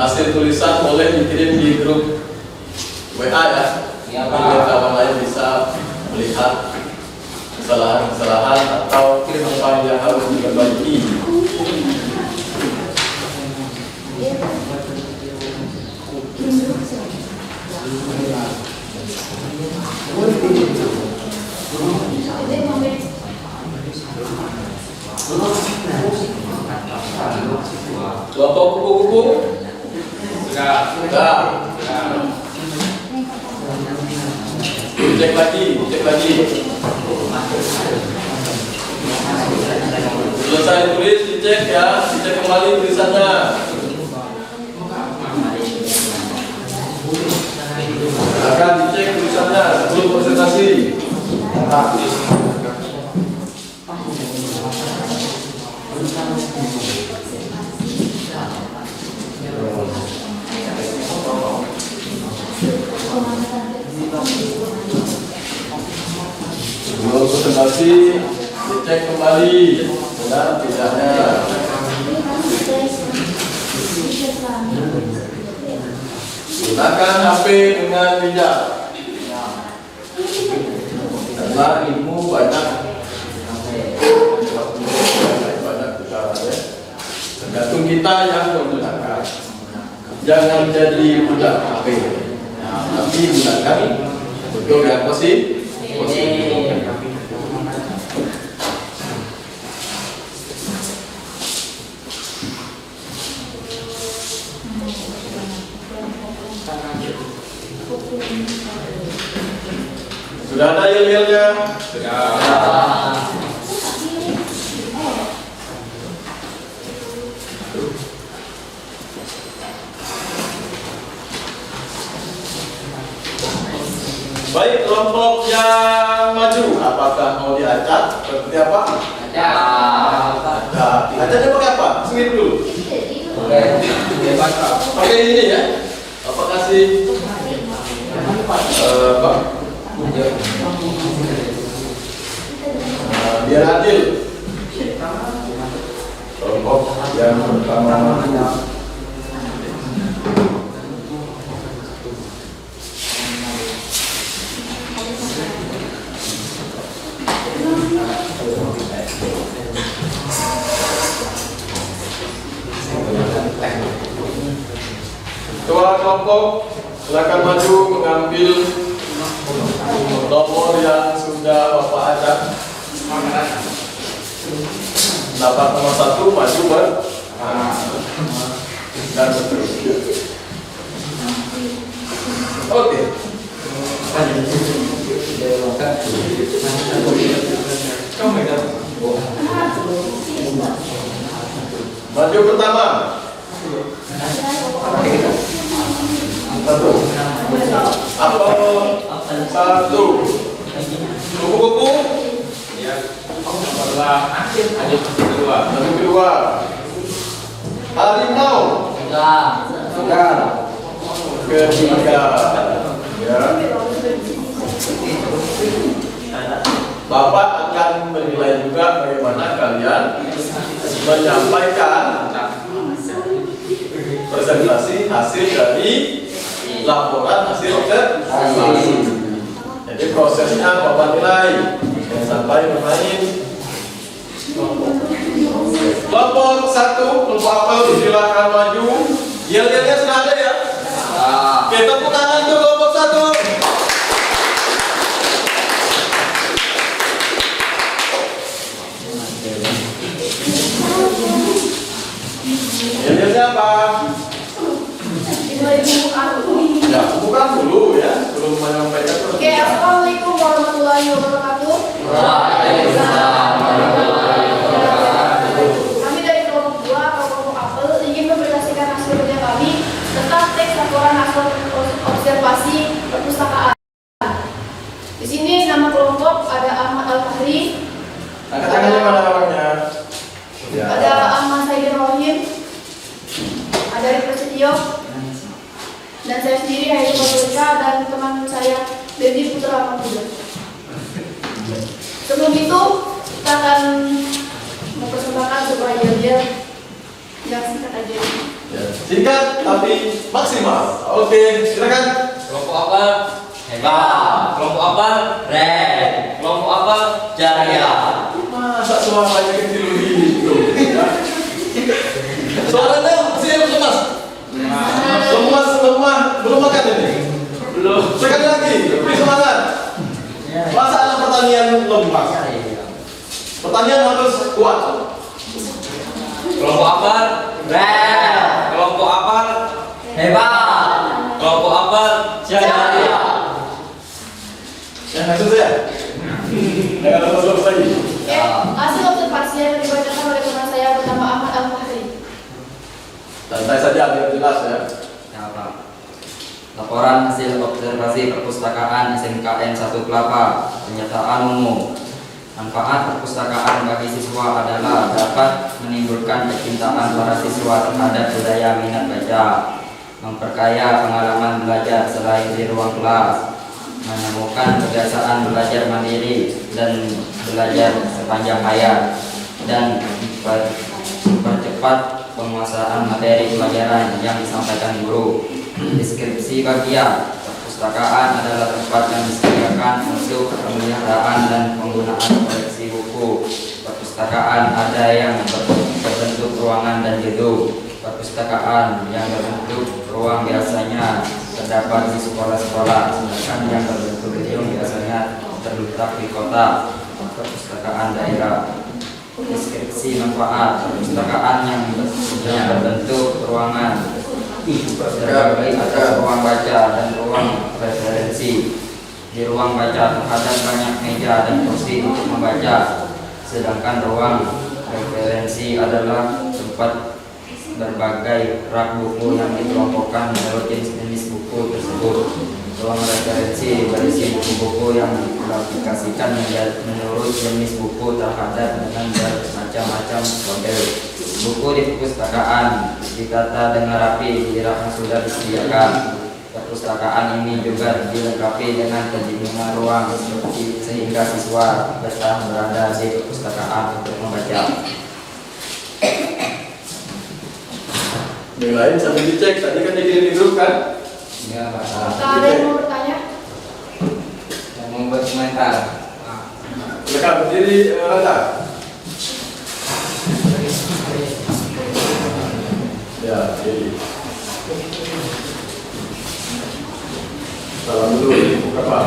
Hasil tulisan boleh dikirim di grup WA ya. Ya, Pak. Biar kawan lain bisa melihat kesalahan-kesalahan atau apa yang harus diperbaiki. Kelompok kupu-kupu Sudah. sudah. Cek lagi. Selesai tulis, dicek ya, dicek kembali tulisannya. Akan dicek tulisannya sebelum presentasi. Sebelum presentasi, dicek kembali benar tidaknya. Gunakan HP dengan bijak. Karena ilmu banyak bicara ya. Tergantung kita yang menggunakan. Jangan jadi budak HP. Tapi gunakan untuk yang positif. Sudah ada yel-yelnya? Sudah. Baik, kelompok yang maju, apakah mau diacak? Seperti apa? Acaknya pakai apa? Sengit dulu. Pakai ini ya. Apa kasih? Apa? Biar adil. Kelompok yang pertama. Ketua kelompok silakan maju mengambil nomor yang sudah Bapak acak. Dapat nomor 1 maju ber dan seterusnya. Oke. Maju pertama. Satu. Apel satu. Kupu-kupu. Ya. Lanjut kedua. Maju kedua. Harimau. Ketiga. Ya. Bapak akan menilai juga bagaimana kalian menyampaikan presentasi hasil dari laporan hasil observasi. Jadi prosesnya Bapak nilai sampai bermain. Kelompok 1, kelompok apel silakan maju. Yel-yelnya sudah ada ya? Oke, tepuk tangan untuk kelompok 1. Yel-yelnya apa? Ya, bukan dulu ya, sebelum menyampaikan. Oke, assalamualaikum warahmatullahi wabarakatuh. Kami dari kelompok 2 atau kelompok apel ingin mempresentasikan hasil kerja kami tentang teks laporan hasil observasi perpustakaan. Di sini nama kelompok ada Ahmad Al-Fahri, Angkat tangannya mana orangnya? Ya. ada Ahmad Saidin Rohim, ada Rifat Setio, dan saya sendiri Haidul Badrika dan teman saya Dendi Putra Mahmudin. Sebelum itu kita akan mempersembahkan sebuah yel-yel yang singkat aja. Ya, singkat tapi maksimal. Oke, silakan. Kelompok apa? Hebat. Kelompok apa? Red. Kelompok apa? Jaya. Masa suaranya kecil gitu? Ya. Suaranya masih lemas. Lemah, belum makan ini. Belum. Sekali lagi, beri semangat. Masa anak pertanian lemas? Pertanian harus kuat. Kelompok apa? Red. Kelompok apa? Hebat. Kelompok apa? Jaya. Yang hasil saya. Jangan lemas lagi. Oke, hasil observasi yang dibacakan oleh teman saya bernama Ahmad Al-Fahri. Santai saja biar jelas ya. Laporan hasil observasi perpustakaan SMKN 1 Kelapa. Pernyataan umum. Manfaat perpustakaan bagi siswa adalah dapat menimbulkan kecintaan para siswa terhadap budaya minat baca, memperkaya pengalaman belajar selain di ruang kelas, menemukan kebiasaan belajar mandiri dan belajar sepanjang hayat, dan mempercepat penguasaan materi pelajaran yang disampaikan guru. Deskripsi bagian perpustakaan adalah tempat yang disediakan untuk pemeliharaan dan penggunaan koleksi buku. Perpustakaan ada yang berbentuk ruangan dan gedung. Perpustakaan yang berbentuk ruang biasanya terdapat di sekolah-sekolah, sedangkan yang berbentuk gedung biasanya terletak di kota. Perpustakaan daerah. Deskripsi manfaat perpustakaan yang berbentuk ruangan terdiri atas ruang baca dan ruang referensi. Di ruang baca terdapat banyak meja dan kursi untuk membaca, sedangkan ruang referensi adalah tempat berbagai rak buku yang dikelompokkan menurut jenis buku tersebut. ruang referensi berisi buku-buku yang diklasifikasikan menurut jenis buku terhadap dengan bermacam-macam model. Buku di perpustakaan ditata dengan rapi di rak yang sudah disediakan. Perpustakaan ini juga dilengkapi dengan pendingin ruang sehingga siswa betah berada di perpustakaan untuk membaca. Yang lain sambil dicek, tadi kan dikirim di grup kan? Ya, Pak. Apakah ada yang mau bertanya? Yang membuat komentar. Silakan berdiri, Rada. Ya, jadi. Salam dulu, buka Pak.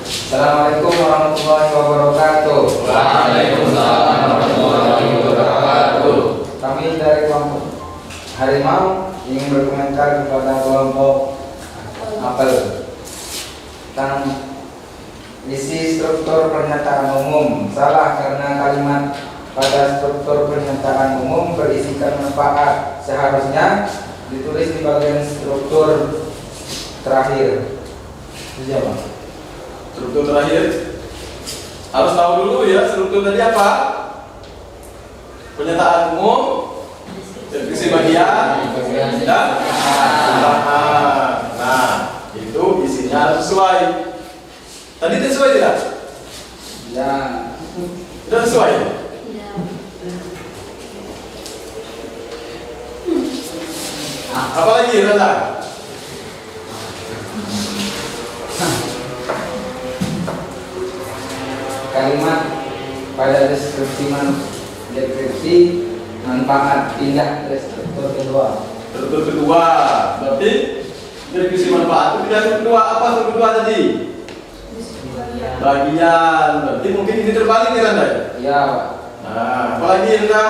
Assalamualaikum warahmatullahi wabarakatuh. Waalaikumsalam warahmatullahi wabarakatuh. Kami dari kelompok Harimau ingin berkomentar kepada kelompok apel tentang isi struktur pernyataan umum. Salah karena kalimat pada struktur pernyataan umum berisikan manfaat. Seharusnya ditulis di bagian struktur terakhir. Itu siapa? Struktur terakhir harus tahu dulu ya, struktur tadi apa? Pernyataan umum, deskripsi bagian, dan tambahan. Nah, itu isinya harus sesuai. Tadi sesuai tidak? Ya. Tidak sesuai. Apalagi Rada? Kalimat pada deskripsi manfaat pindah ke struktur kedua. Struktur kedua, berarti deskripsi manfaat itu pindah ke kedua. Apa struktur kedua tadi? Bagian. Berarti mungkin ini terbalik ya Randa? Iya, Pak. Nah, apalagi Randa?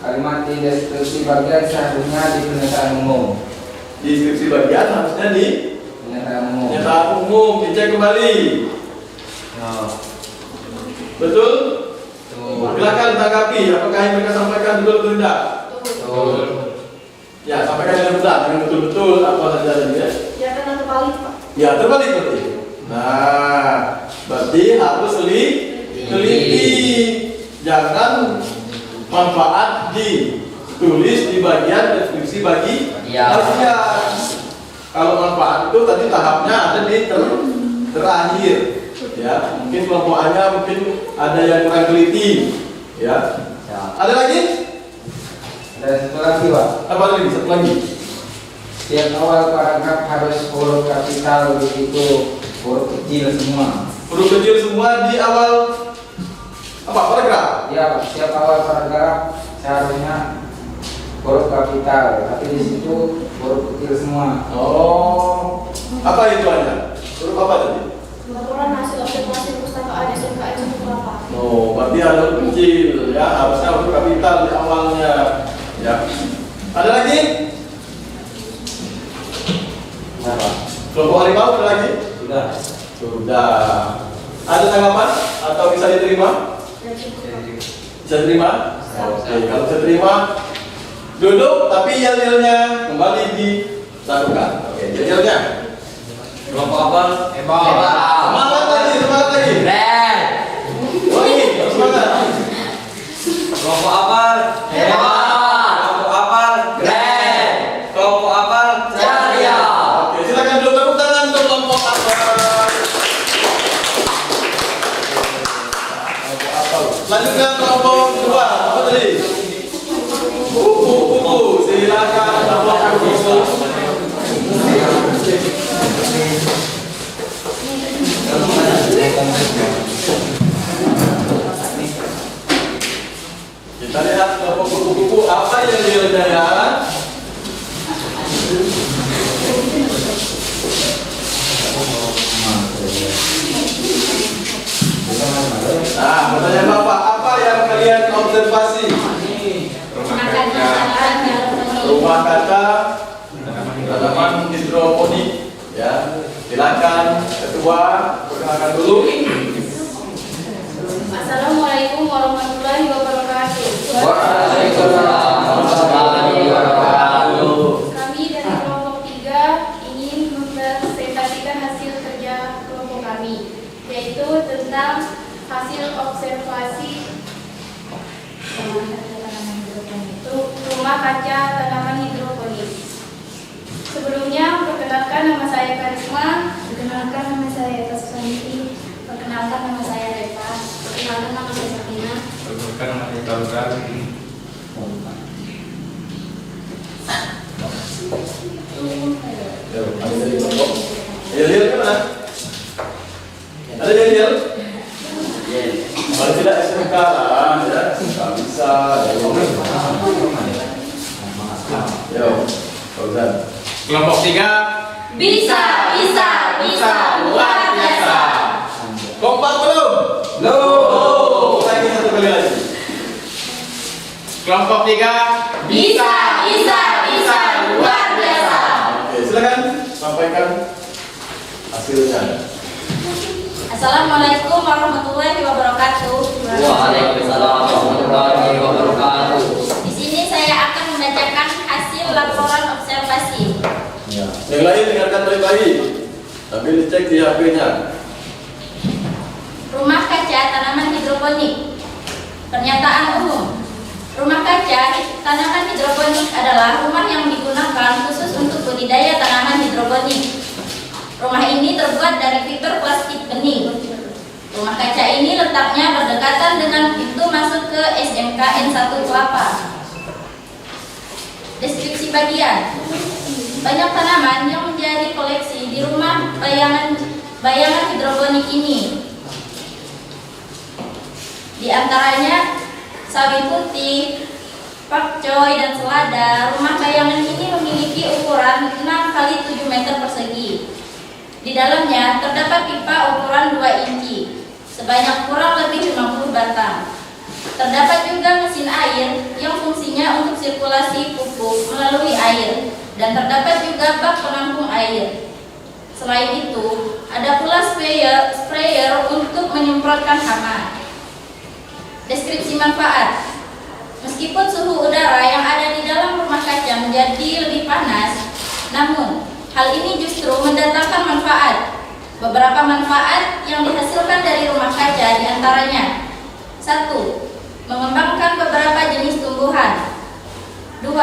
Kalimat di deskripsi bagian seharusnya di pernyataan umum. Deskripsi bagian harusnya di Pernyataan umum. pernyataan umum. Dicek kembali. Oh. Betul? Tuh. Silakan tanggapi apakah yang mereka sampaikan betul atau tidak? Betul. Ya, sampaikan dengan benar, dengan betul-betul apa saja tadi ya. Ya kan terbalik, Pak. Ya, terbalik berarti. Nah, berarti harus teliti. Jangan manfaat ditulis di bagian deskripsi bagian. Kalau manfaat itu tadi tahapnya ada di terakhir. Ya, mungkin kelompokannya mungkin ada yang kurang teliti. Ya. Ada lagi? Dan satu lagi, Pak. Apa lagi? Satu lagi. Setiap awal paragraf harus huruf kapital, begitu huruf kecil semua. Huruf kecil semua di awal apa paragraf? Ya, Pak. Setiap awal paragraf seharusnya huruf kapital, tapi di situ huruf kecil semua. Oh, apa itu aja? Huruf apa tadi? Laporan hasil observasi perpustakaan SMKN 18. Oh, berarti ada huruf kecil ya, harusnya huruf kapital di awalnya. Ya. Ada lagi? Apa? Kelompok harimau ada lagi? Sudah. Sudah. Ada tanggapan atau bisa diterima? Bisa diterima? Oke, kalau bisa terima, duduk tapi yel-yelnya kembali dilakukan. Oke, yel-yelnya. Kelompok apel. Semangat lagi, semangat lagi. Red. Lagi, harus semangat. Kelompok apel. Kelompok apel. Red. Kelompok apel. Ceria. Oke, silakan dulu tepuk tangan untuk kelompok apel. Lanjutkan kelompok kedua, apa tadi? Buku. Silakan kelompok buku. Kita lihat kelompok buku-buku apa yang dikerjakan. Nah, pertanyaan Bapak, apa yang kalian observasi? Rumah kaca, tanaman hidroponik, ya. Silakan ketua perkenalkan dulu. Assalamualaikum warahmatullahi wabarakatuh. Waalaikumsalam warahmatullahi wabarakatuh. Kami dari kelompok 3 ingin mempresentasikan saya Karisma. Perkenalkan nama saya Eta Susanti. Perkenalkan nama saya Reva. Perkenalkan nama saya Sakina. Perkenalkan nama saya Kalukan. Ada dari kelompok. Yel gimana? Ada Yel? Kalau tidak SMK lah, ya nggak bisa. Yo, Fauzan. Kelompok 3. Bisa, bisa, bisa, luar biasa. Kompak belum? Belum. Lagi satu kali lagi. Kelompok 3. Bisa, bisa, bisa, luar biasa. Oke, silakan sampaikan hasilnya. Assalamualaikum warahmatullahi wabarakatuh. Waalaikumsalam warahmatullahi wabarakatuh. Di sini saya akan membacakan hasil laporan observasi. Ya. Yang lain dengarkan baik-baik. Sambil dicek di HP-nya. Rumah kaca tanaman hidroponik. Pernyataan umum. Rumah kaca tanaman hidroponik adalah rumah yang digunakan khusus untuk budidaya tanaman hidroponik. Rumah ini terbuat dari fiber plastik bening. Rumah kaca ini letaknya berdekatan dengan pintu masuk ke SMK N1 Kelapa. Deskripsi bagian. Banyak tanaman yang menjadi koleksi di rumah bayangan hidroponik ini. Di antaranya sawi putih, pakcoy, dan selada. Rumah bayangan ini memiliki ukuran 6 x 7 meter persegi. Di dalamnya terdapat pipa ukuran 2 inci, sebanyak kurang lebih 50 batang. Terdapat juga mesin air yang fungsinya untuk sirkulasi pupuk melalui air, dan terdapat juga bak penampung air. Selain itu, ada pula sprayer untuk menyemprotkan hama. Deskripsi manfaat. Meskipun suhu udara yang ada di dalam rumah kaca menjadi lebih panas, namun hal ini justru mendatangkan manfaat. Beberapa manfaat yang dihasilkan dari rumah kaca diantaranya: 1. Mengembangkan beberapa jenis tumbuhan. 2.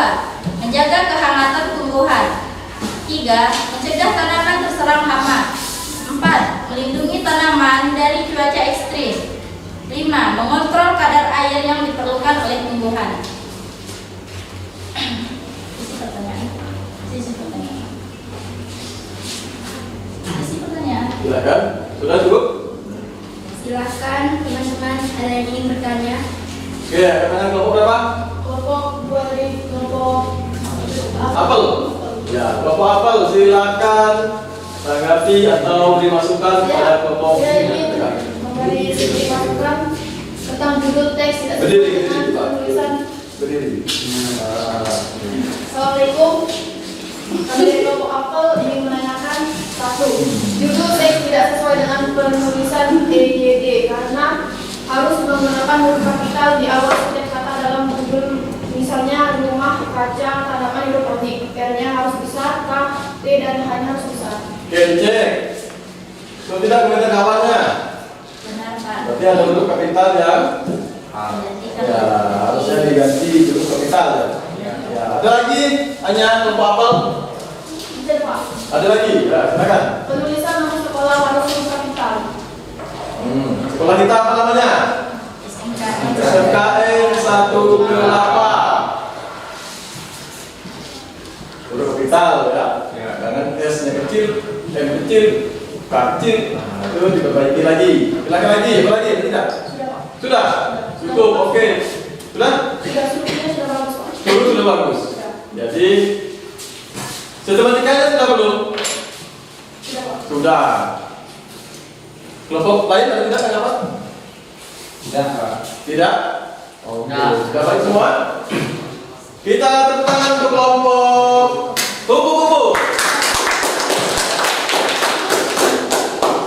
Menjaga kehangatan tumbuhan. 3. Mencegah tanaman terserang hama. 4. Melindungi tanaman dari cuaca ekstrim. 5. Mengontrol kadar air yang diperlukan oleh tumbuhan. Isi pertanyaan. Silakan. Sudah cukup? Silakan teman-teman, ada yang ingin bertanya? Oke, kemenangan kelompok berapa? Kelompok buat dari kelompok Apel. Ya, kelompok apel silakan tanggapi atau dimasukkan pada kelompok Saya ingin memberi sedikit masukan tentang judul teks tidak sesuai Berdiri, dengan berdiri, Pak. penulisan. Berdiri. Assalamualaikum. Kami dari kelompok apel ingin menanyakan 1. Judul teks tidak sesuai dengan penulisan EYD karena harus menggunakan huruf kapital di awal setiap kata dalam judul. Misalnya rumah kaca tanaman hidroponik, R-nya harus besar, K, T, dan H-nya harus besar. Oke, dicek. Kalau tidak kemudian kawannya. Benar, Pak. Berarti ada huruf kapital ya. Ya, harusnya diganti huruf kapital ya. Ya, ada lagi? Hanya kelompok apel? Tidak, Pak. Ada lagi? Ya, silakan. Penulisan nama sekolah harus huruf kapital. Sekolah kita apa namanya? SMKN 1 Kelapa. Huruf kapital ya. Jangan S-nya kecil, M kecil, K kecil. Itu diperbaiki lagi. Silakan lagi, apa lagi? Tidak? Sudah, Pak. Sudah? Cukup, oke. Sudah? Sudah, sudah bagus, Pak. Sudah bagus. Jadi sistematikanya sudah belum? Sudah, Pak. Sudah. Kelompok lain ada tidak kenapa? Tidak, Pak. Tidak? Oke, Nah. sudah baik semua? Kita tepuk tangan untuk kelompok kupu-kupu.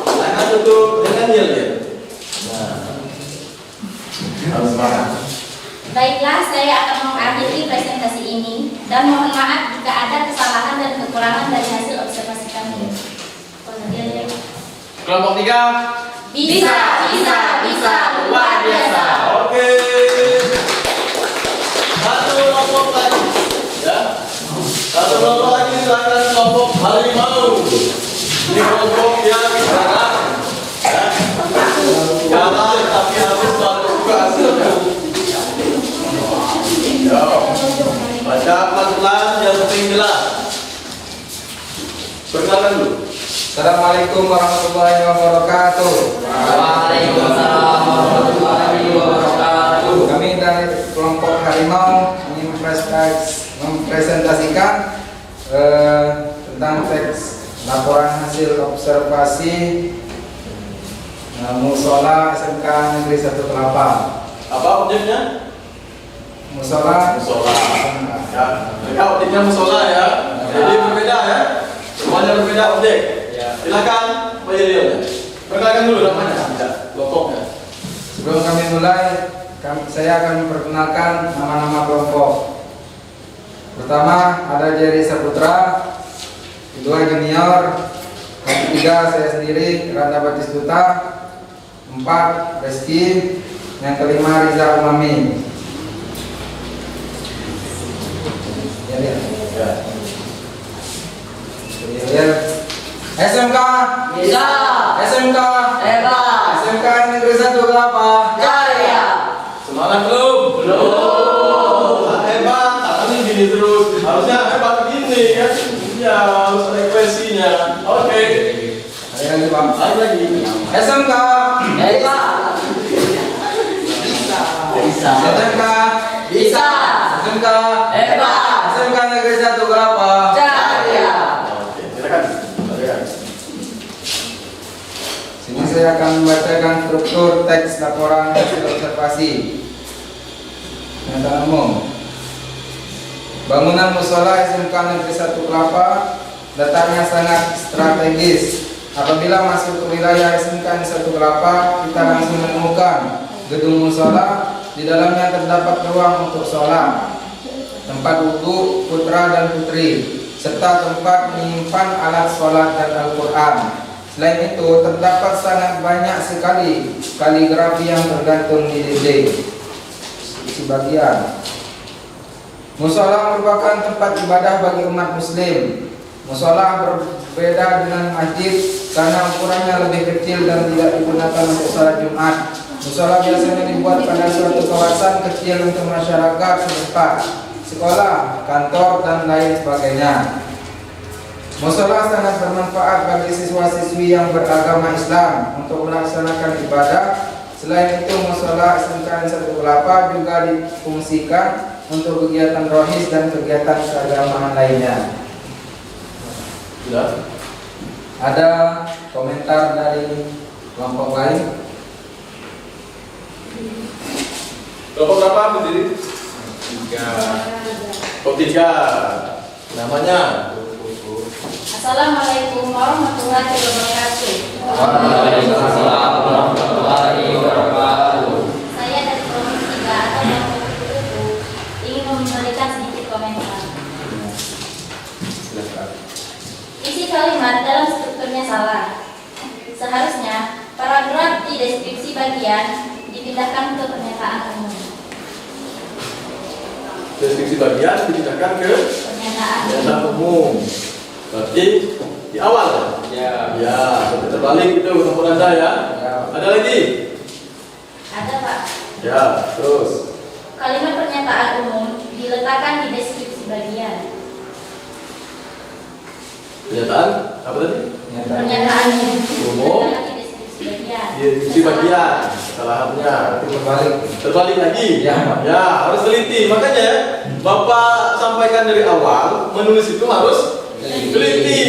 Tangan tutup dengan yel ya. Nah, harus semangat. Baiklah, saya akan mengakhiri presentasi ini dan mohon maaf jika ada kesalahan dan kekurangan dari hasil observasi kami. Kelompok 3. Bisa, bisa, bisa, luar biasa. Oke. Satu kelompok lagi. Ya. Satu kelompok lagi silakan kelompok harimau. Ini kelompok yang jalan, ya. Jalan tapi harus selalu buka hasilnya. Yo, baca pelan-pelan yang penting jelas. Perkenalkan dulu. Assalamualaikum warahmatullahi wabarakatuh. Waalaikumsalam warahmatullahi wabarakatuh. Kami dari kelompok Harimau ingin mempresentasikan tentang teks laporan hasil observasi Musola SMK Negeri 1 Kelapa. Apa objeknya? Musola. Ya, mereka objeknya musola ya. Jadi berbeda ya. Semuanya berbeda objek. Silakan Pak Yerion. Perkenalkan dulu namanya, ya, kelompoknya. Sebelum kami mulai, saya akan memperkenalkan nama-nama kelompok. Pertama ada Jerry Saputra, kedua junior, yang ketiga saya sendiri Randa Batistuta, 4 Reski, yang kelima Riza Umami. Ya. SMK Bisa. SMK Hebat. SMK Negeri 1 Kelapa. Jaya. Semangat belum? Belum. Hebat. Tapi gini terus. Harusnya hebat begini ya. Ya, harus ada ekspresinya. Oke. Ada lagi Pak. Ada lagi. SMK Hebat. Bisa. SMK Bisa. SMK Hebat. SMK Negeri 1 Kelapa. Jaya. Oke, silakan. Silakan. Sini saya akan membacakan struktur teks laporan hasil observasi. Pernyataan umum. Bangunan musola SMK Negeri 1 Kelapa letaknya sangat strategis. Apabila masuk ke wilayah SMK Negeri 1 Kelapa, kita langsung menemukan gedung musola. Di dalamnya terdapat ruang untuk sholat, tempat wudhu putra dan putri, serta tempat menyimpan alat sholat dan Al-Quran. Selain itu, terdapat sangat banyak sekali kaligrafi yang tergantung di dinding. Sebagian musola merupakan tempat ibadah bagi umat muslim. Musola berbeda dengan masjid karena ukurannya lebih kecil dan tidak digunakan untuk sholat Jumat. Musola biasanya dibuat pada suatu kawasan kecil untuk masyarakat setempat, sekolah, kantor, dan lain sebagainya. Musola sangat bermanfaat bagi siswa-siswi yang beragama Islam untuk melaksanakan ibadah. Selain itu, musola SMK Negeri 1 Kelapa juga difungsikan untuk kegiatan rohis dan kegiatan keagamaan lainnya. Sudah. Ada komentar dari kelompok lain? Kelompok berapa berdiri? 3. Kelompok 3. Namanya? Assalamualaikum warahmatullahi wabarakatuh. Waalaikumsalam warahmatullahi wabarakatuh. Saya dari kelompok 3 atau kelompok kupu-kupu ingin memberikan sedikit komentar. Isi kalimat dalam strukturnya salah. Seharusnya paragraf di deskripsi bagian dipindahkan ke pernyataan umum. Deskripsi bagian dipindahkan ke Pernyataan umum. Berarti di awal Ya. ya, seperti terbalik itu nomor Anda ya. Ada lagi? ada Pak. Ya, terus. Kalimat pernyataan umum diletakkan di deskripsi bagian. Pernyataan apa tadi? Pernyataan umum Umum. diletakkan di deskripsi bagian. Deskripsi bagian. Kesalahannya. Terbalik lagi. Ya. Ya, harus teliti. Makanya Bapak sampaikan dari awal, menulis itu harus teliti.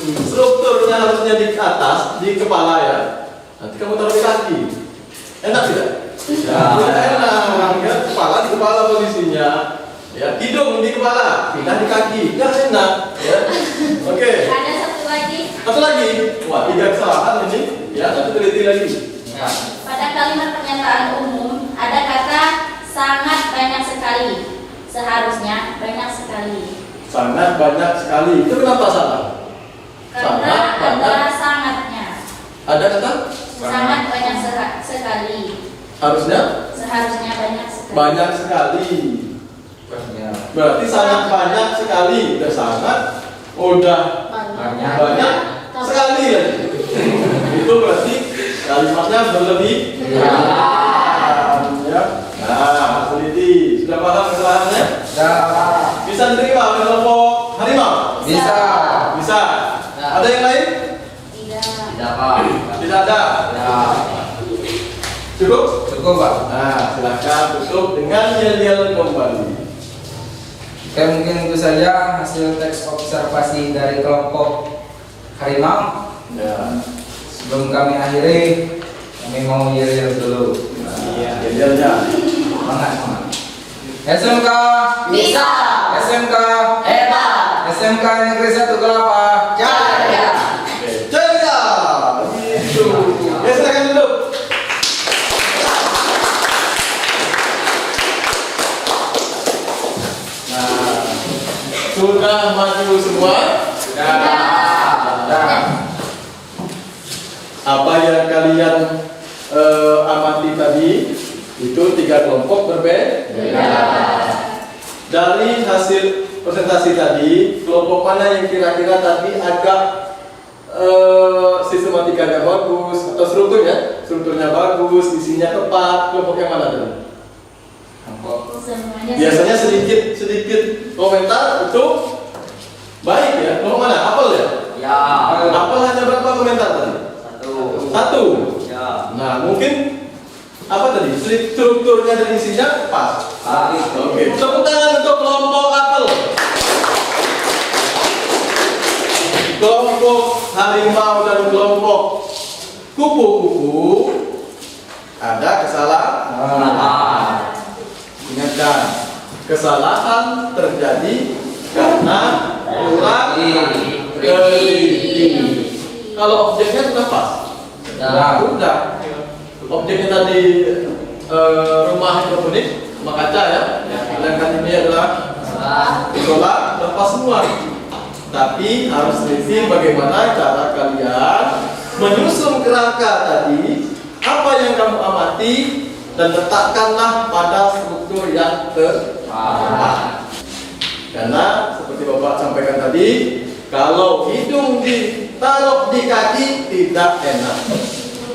Strukturnya harusnya di atas, di kepala ya. Nanti kamu taruh di kaki. Enak tidak? Ya, tidak enak. Ya, kepala di kepala posisinya. Ya, hidung di kepala, pindah di kaki. Ya, enak. Ya. Oke. Ada satu lagi. Satu lagi. Wah, 3 kesalahan ini. Ya, nanti teliti lagi. Pada kalimat pernyataan umum ada kata sangat banyak sekali. Seharusnya banyak sekali. Sangat banyak sekali. Itu kenapa salah? Karena Sangat ada banyak. sangatnya. Ada kata? Sangat banyak sekali. Harusnya Seharusnya banyak sekali. banyak sekali. Ya. Berarti sangat banyak sekali. Udah sangat, udah Banyak. banyak kali lagi. Itu berarti kalimatnya berlebih. Ya. Nah, teliti. Sudah paham kesalahannya? Bisa diterima oleh kelompok harimau? Bisa. Bisa. Ada yang lain? Tidak Pak. Tidak ada. Cukup? Cukup Pak. Nah, silakan tutup dengan yel-yel kembali. Oke, mungkin itu saja hasil teks observasi dari kelompok harimau. Ya. Sebelum kami akhiri, kami mau yel-yel dulu. Iya, yel-yelnya. Semangat. SMK Bisa. SMK Hebat. SMK Negeri 1 Kelapa. Jaya. Oke, jaya. Gitu. Ya, silakan duduk. Nah, sudah maju semua? Sudah. Apa yang kalian amati tadi itu 3 kelompok berbeda. Dari hasil presentasi tadi, kelompok mana yang kira-kira tadi agak sistematikanya bagus atau strukturnya bagus, isinya tepat, kelompok yang mana tadi? Biasanya sedikit komentar itu baik ya. Kelompok mana? Apel ya? Ya. Apel hanya berapa komentar tadi? 1. Ya. Nah, mungkin apa tadi? Strukturnya dan isinya pas. Oke, tepuk tangan untuk kelompok apel. Kelompok harimau dan kelompok kupu-kupu ada kesalahan. Ingatkan, kesalahan terjadi karena kurang teliti. Kalau objeknya sudah pas, udah. Objeknya tadi rumah hidroponik, rumah kaca ya. Sedangkan ini adalah sekolah, lepas semua. Tapi harus teliti bagaimana cara kalian menyusun kerangka tadi, apa yang kamu amati dan letakkanlah pada struktur yang tepat. Karena seperti Bapak sampaikan tadi, kalau hidung ditaruh di kaki tidak enak.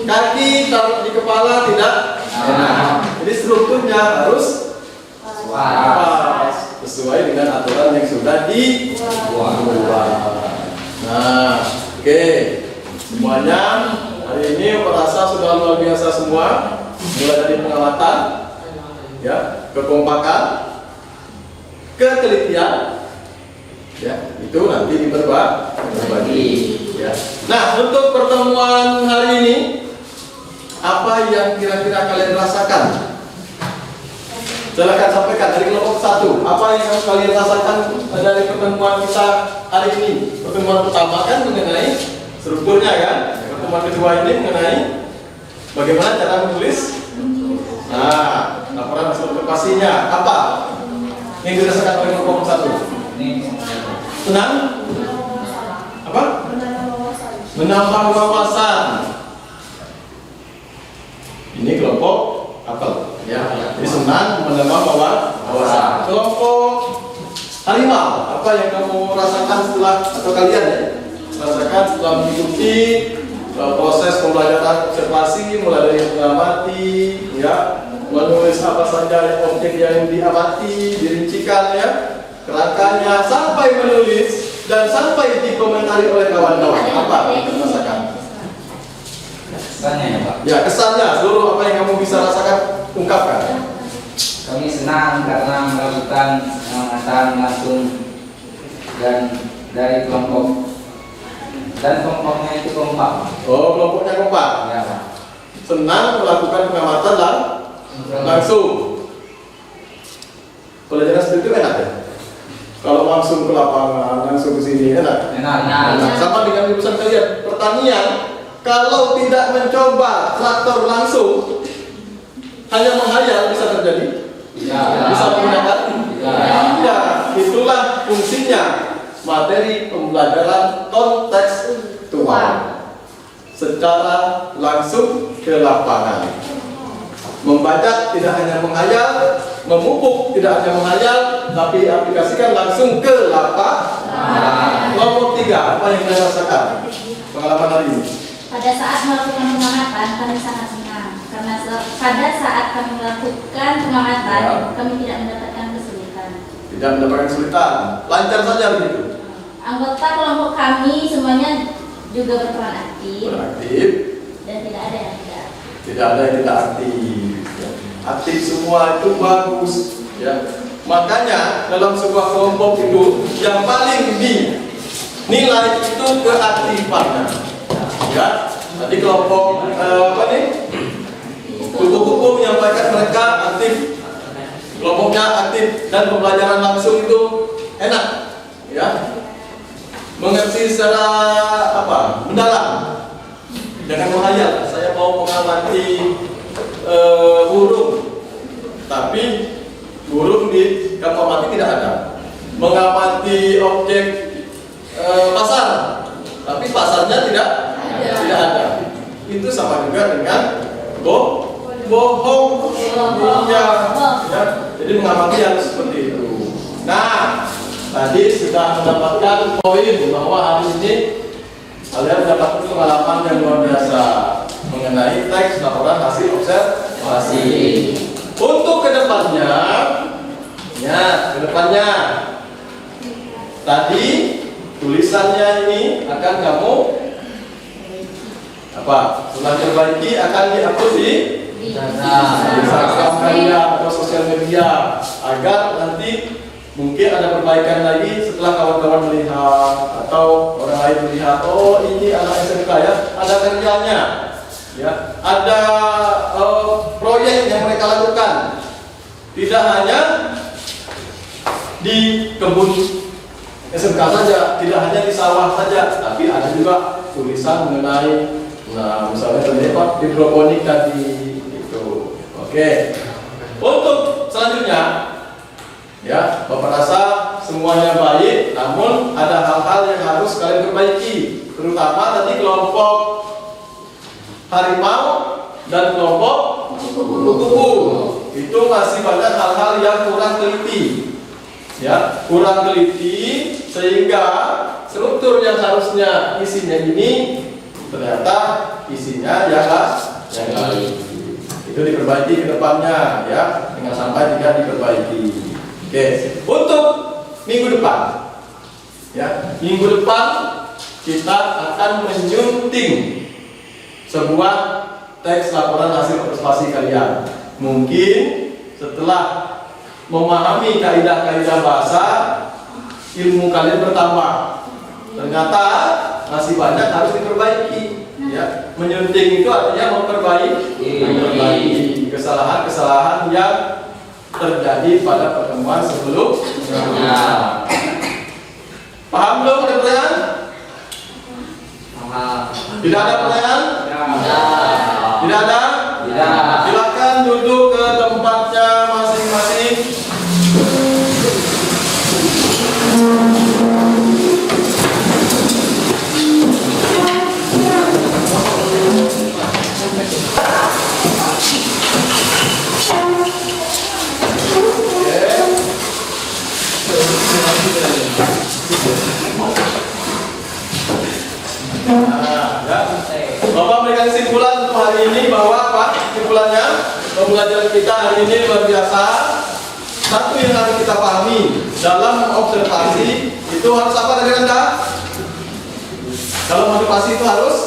Kaki taruh di kepala tidak enak. Jadi strukturnya harus pas sesuai dengan aturan yang sudah dibuat. Nah, oke. Semuanya hari ini merasa sudah luar biasa semua. Mulai dari pengamatan, ya, kekompakan, ketelitian, ya, itu nanti berbagi. Ya. Nah, untuk pertemuan hari ini, apa yang kira-kira kalian rasakan? Silakan sampaikan dari kelompok 1. Apa yang kalian rasakan dari pertemuan kita hari ini? Pertemuan pertama kan mengenai strukturnya kan? Pertemuan kedua ini mengenai bagaimana cara menulis. Nah, laporan hasil observasinya apa yang dirasakan oleh kelompok 1? Senang? Apa? Menambah wawasan. Ini kelompok apel, ya. Jadi senang menambah wawasan. Kelompok harimau, apa yang kamu rasakan setelah atau kalian ya rasakan setelah mengikuti proses pembelajaran observasi mulai dari mengamati, ya, menulis apa saja objek yang diamati, dirincikan ya, kerangkanya sampai menulis dan sampai dikomentari oleh kawan-kawan. Apa yang kamu rasakan? Kesannya ya Pak. Ya, kesannya seluruh apa yang kamu bisa rasakan ungkapkan. Kami senang karena melakukan pengamatan langsung dan dari kelompok dan kelompoknya itu kompak. Oh, kelompoknya kompak. Ya Pak. Senang melakukan pengamatan langsung. Pelajaran seperti itu enak ya? Kalau langsung ke lapangan, langsung ke sini enak. Enak. Nah, sama dengan jurusan kalian pertanian, kalau tidak mencoba traktor langsung, hanya menghayal bisa terjadi. Bisa menggunakan. Ya, itulah fungsinya materi pembelajaran kontekstual secara langsung ke lapangan. Membaca tidak hanya menghayal, memupuk tidak hanya menghayal, tapi aplikasikan langsung ke lapangan. Kelompok 3, apa yang kalian rasakan? Pengalaman pengalaman hari ini? Pada saat melakukan pengamatan kami sangat senang karena pada saat kami melakukan pengamatan Ya. kami tidak mendapatkan kesulitan. Tidak mendapatkan kesulitan, lancar saja begitu. Anggota kelompok kami semuanya juga berperan aktif Beraktif, dan tidak ada yang tidak. tidak ada yang tidak aktif. Ya. Aktif semua itu bagus. Ya. Makanya dalam sebuah kelompok itu yang paling dinilai itu keaktifannya. Ya, tadi kelompok apa nih? Kupu-kupu menyampaikan mereka aktif, kelompoknya aktif dan pembelajaran langsung itu enak, ya. Mengerti secara apa? Mendalam. Jangan menghayal. Saya mau mengamati burung, tapi burung di kapal mati tidak ada. Mengamati objek pasar, tapi pasarnya tidak ada. Itu sama juga dengan bohong. Ya. Jadi mengamati harus seperti itu. Nah, tadi sudah mendapatkan poin bahwa hari ini kalian mendapatkan pengalaman yang luar biasa mengenai teks laporan hasil observasi. Untuk kedepannya, tadi tulisannya ini akan kamu setelah diperbaiki akan dihapus di Instagram kalian atau sosial media agar nanti mungkin ada perbaikan lagi setelah kawan-kawan melihat atau orang lain melihat, oh ini anak SMK ya, ada kerjanya, ya, ada proyek yang mereka lakukan, tidak hanya di kebun SMK saja, tidak hanya di sawah saja, tapi ada juga tulisan mengenai, nah misalnya tadi Pak hidroponik tadi itu. Oke. Untuk selanjutnya, ya, Bapak rasa semuanya baik, namun ada hal-hal yang harus kalian perbaiki, terutama tadi kelompok harimau dan kelompok kupu-kupu. Itu masih banyak hal-hal yang kurang teliti, ya, kurang teliti sehingga struktur yang harusnya isinya ini ternyata isinya yang lain. Itu diperbaiki ke depannya, ya, jangan sampai tidak diperbaiki. Oke, untuk minggu depan, ya, minggu depan kita akan menyunting sebuah teks laporan hasil observasi kalian. Mungkin setelah memahami kaidah-kaidah bahasa, ilmu kalian bertambah. Ternyata masih banyak harus diperbaiki. Ya, menyunting itu artinya memperbaiki kesalahan-kesalahan yang terjadi pada pertemuan sebelumnya. Paham belum? Ada pertanyaan? Tidak ada pertanyaan? Tidak ada? Silakan duduk ke tempatnya masing-masing. Bapak berikan kesimpulan untuk hari ini bahwa apa? Kesimpulannya, pembelajaran kita hari ini luar biasa. Satu yang harus kita pahami dalam observasi itu harus apa dari Anda? Dalam observasi itu harus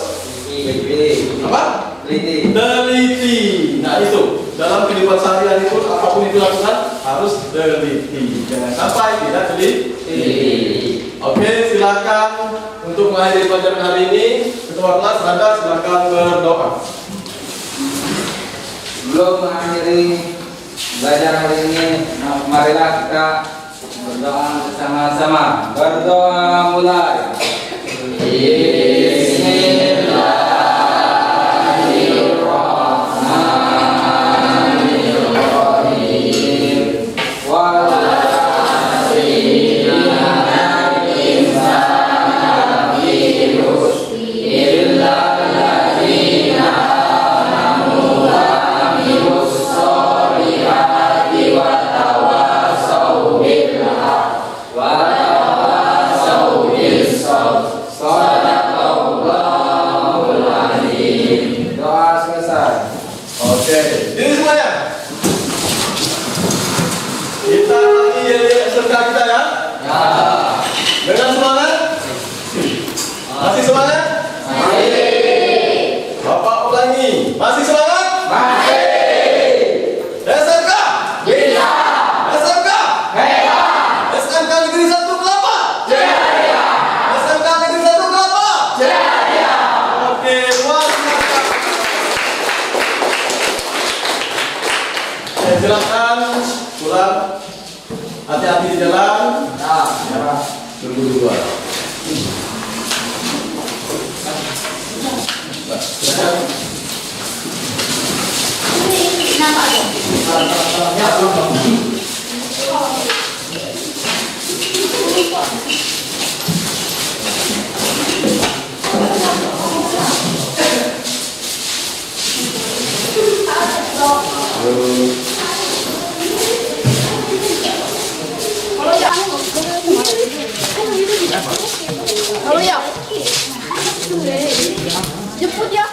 apa? Teliti. Nah itu dalam kehidupan sehari-hari pun apapun itu lakukan harus teliti. Jangan sampai tidak teliti. Oke, silakan untuk mengakhiri pelajaran hari ini. Ketua kelas Anda silakan berdoa. Sebelum mengakhiri belajar hari ini, marilah kita berdoa bersama-sama. Berdoa mulai. Wa Masih semangat? Bapak ulangi. Masih semangat? SMK? Bisa. SMK? Hebat. SMK Negeri 1 Kelapa? Jaya. SMK Negeri 1 Kelapa? Jaya. Oke, luar biasa. Silakan pulang. Hati-hati di jalan. Nah, ya. Tunggu dulu. Kenapa dong? Halo ya. Jemput ya.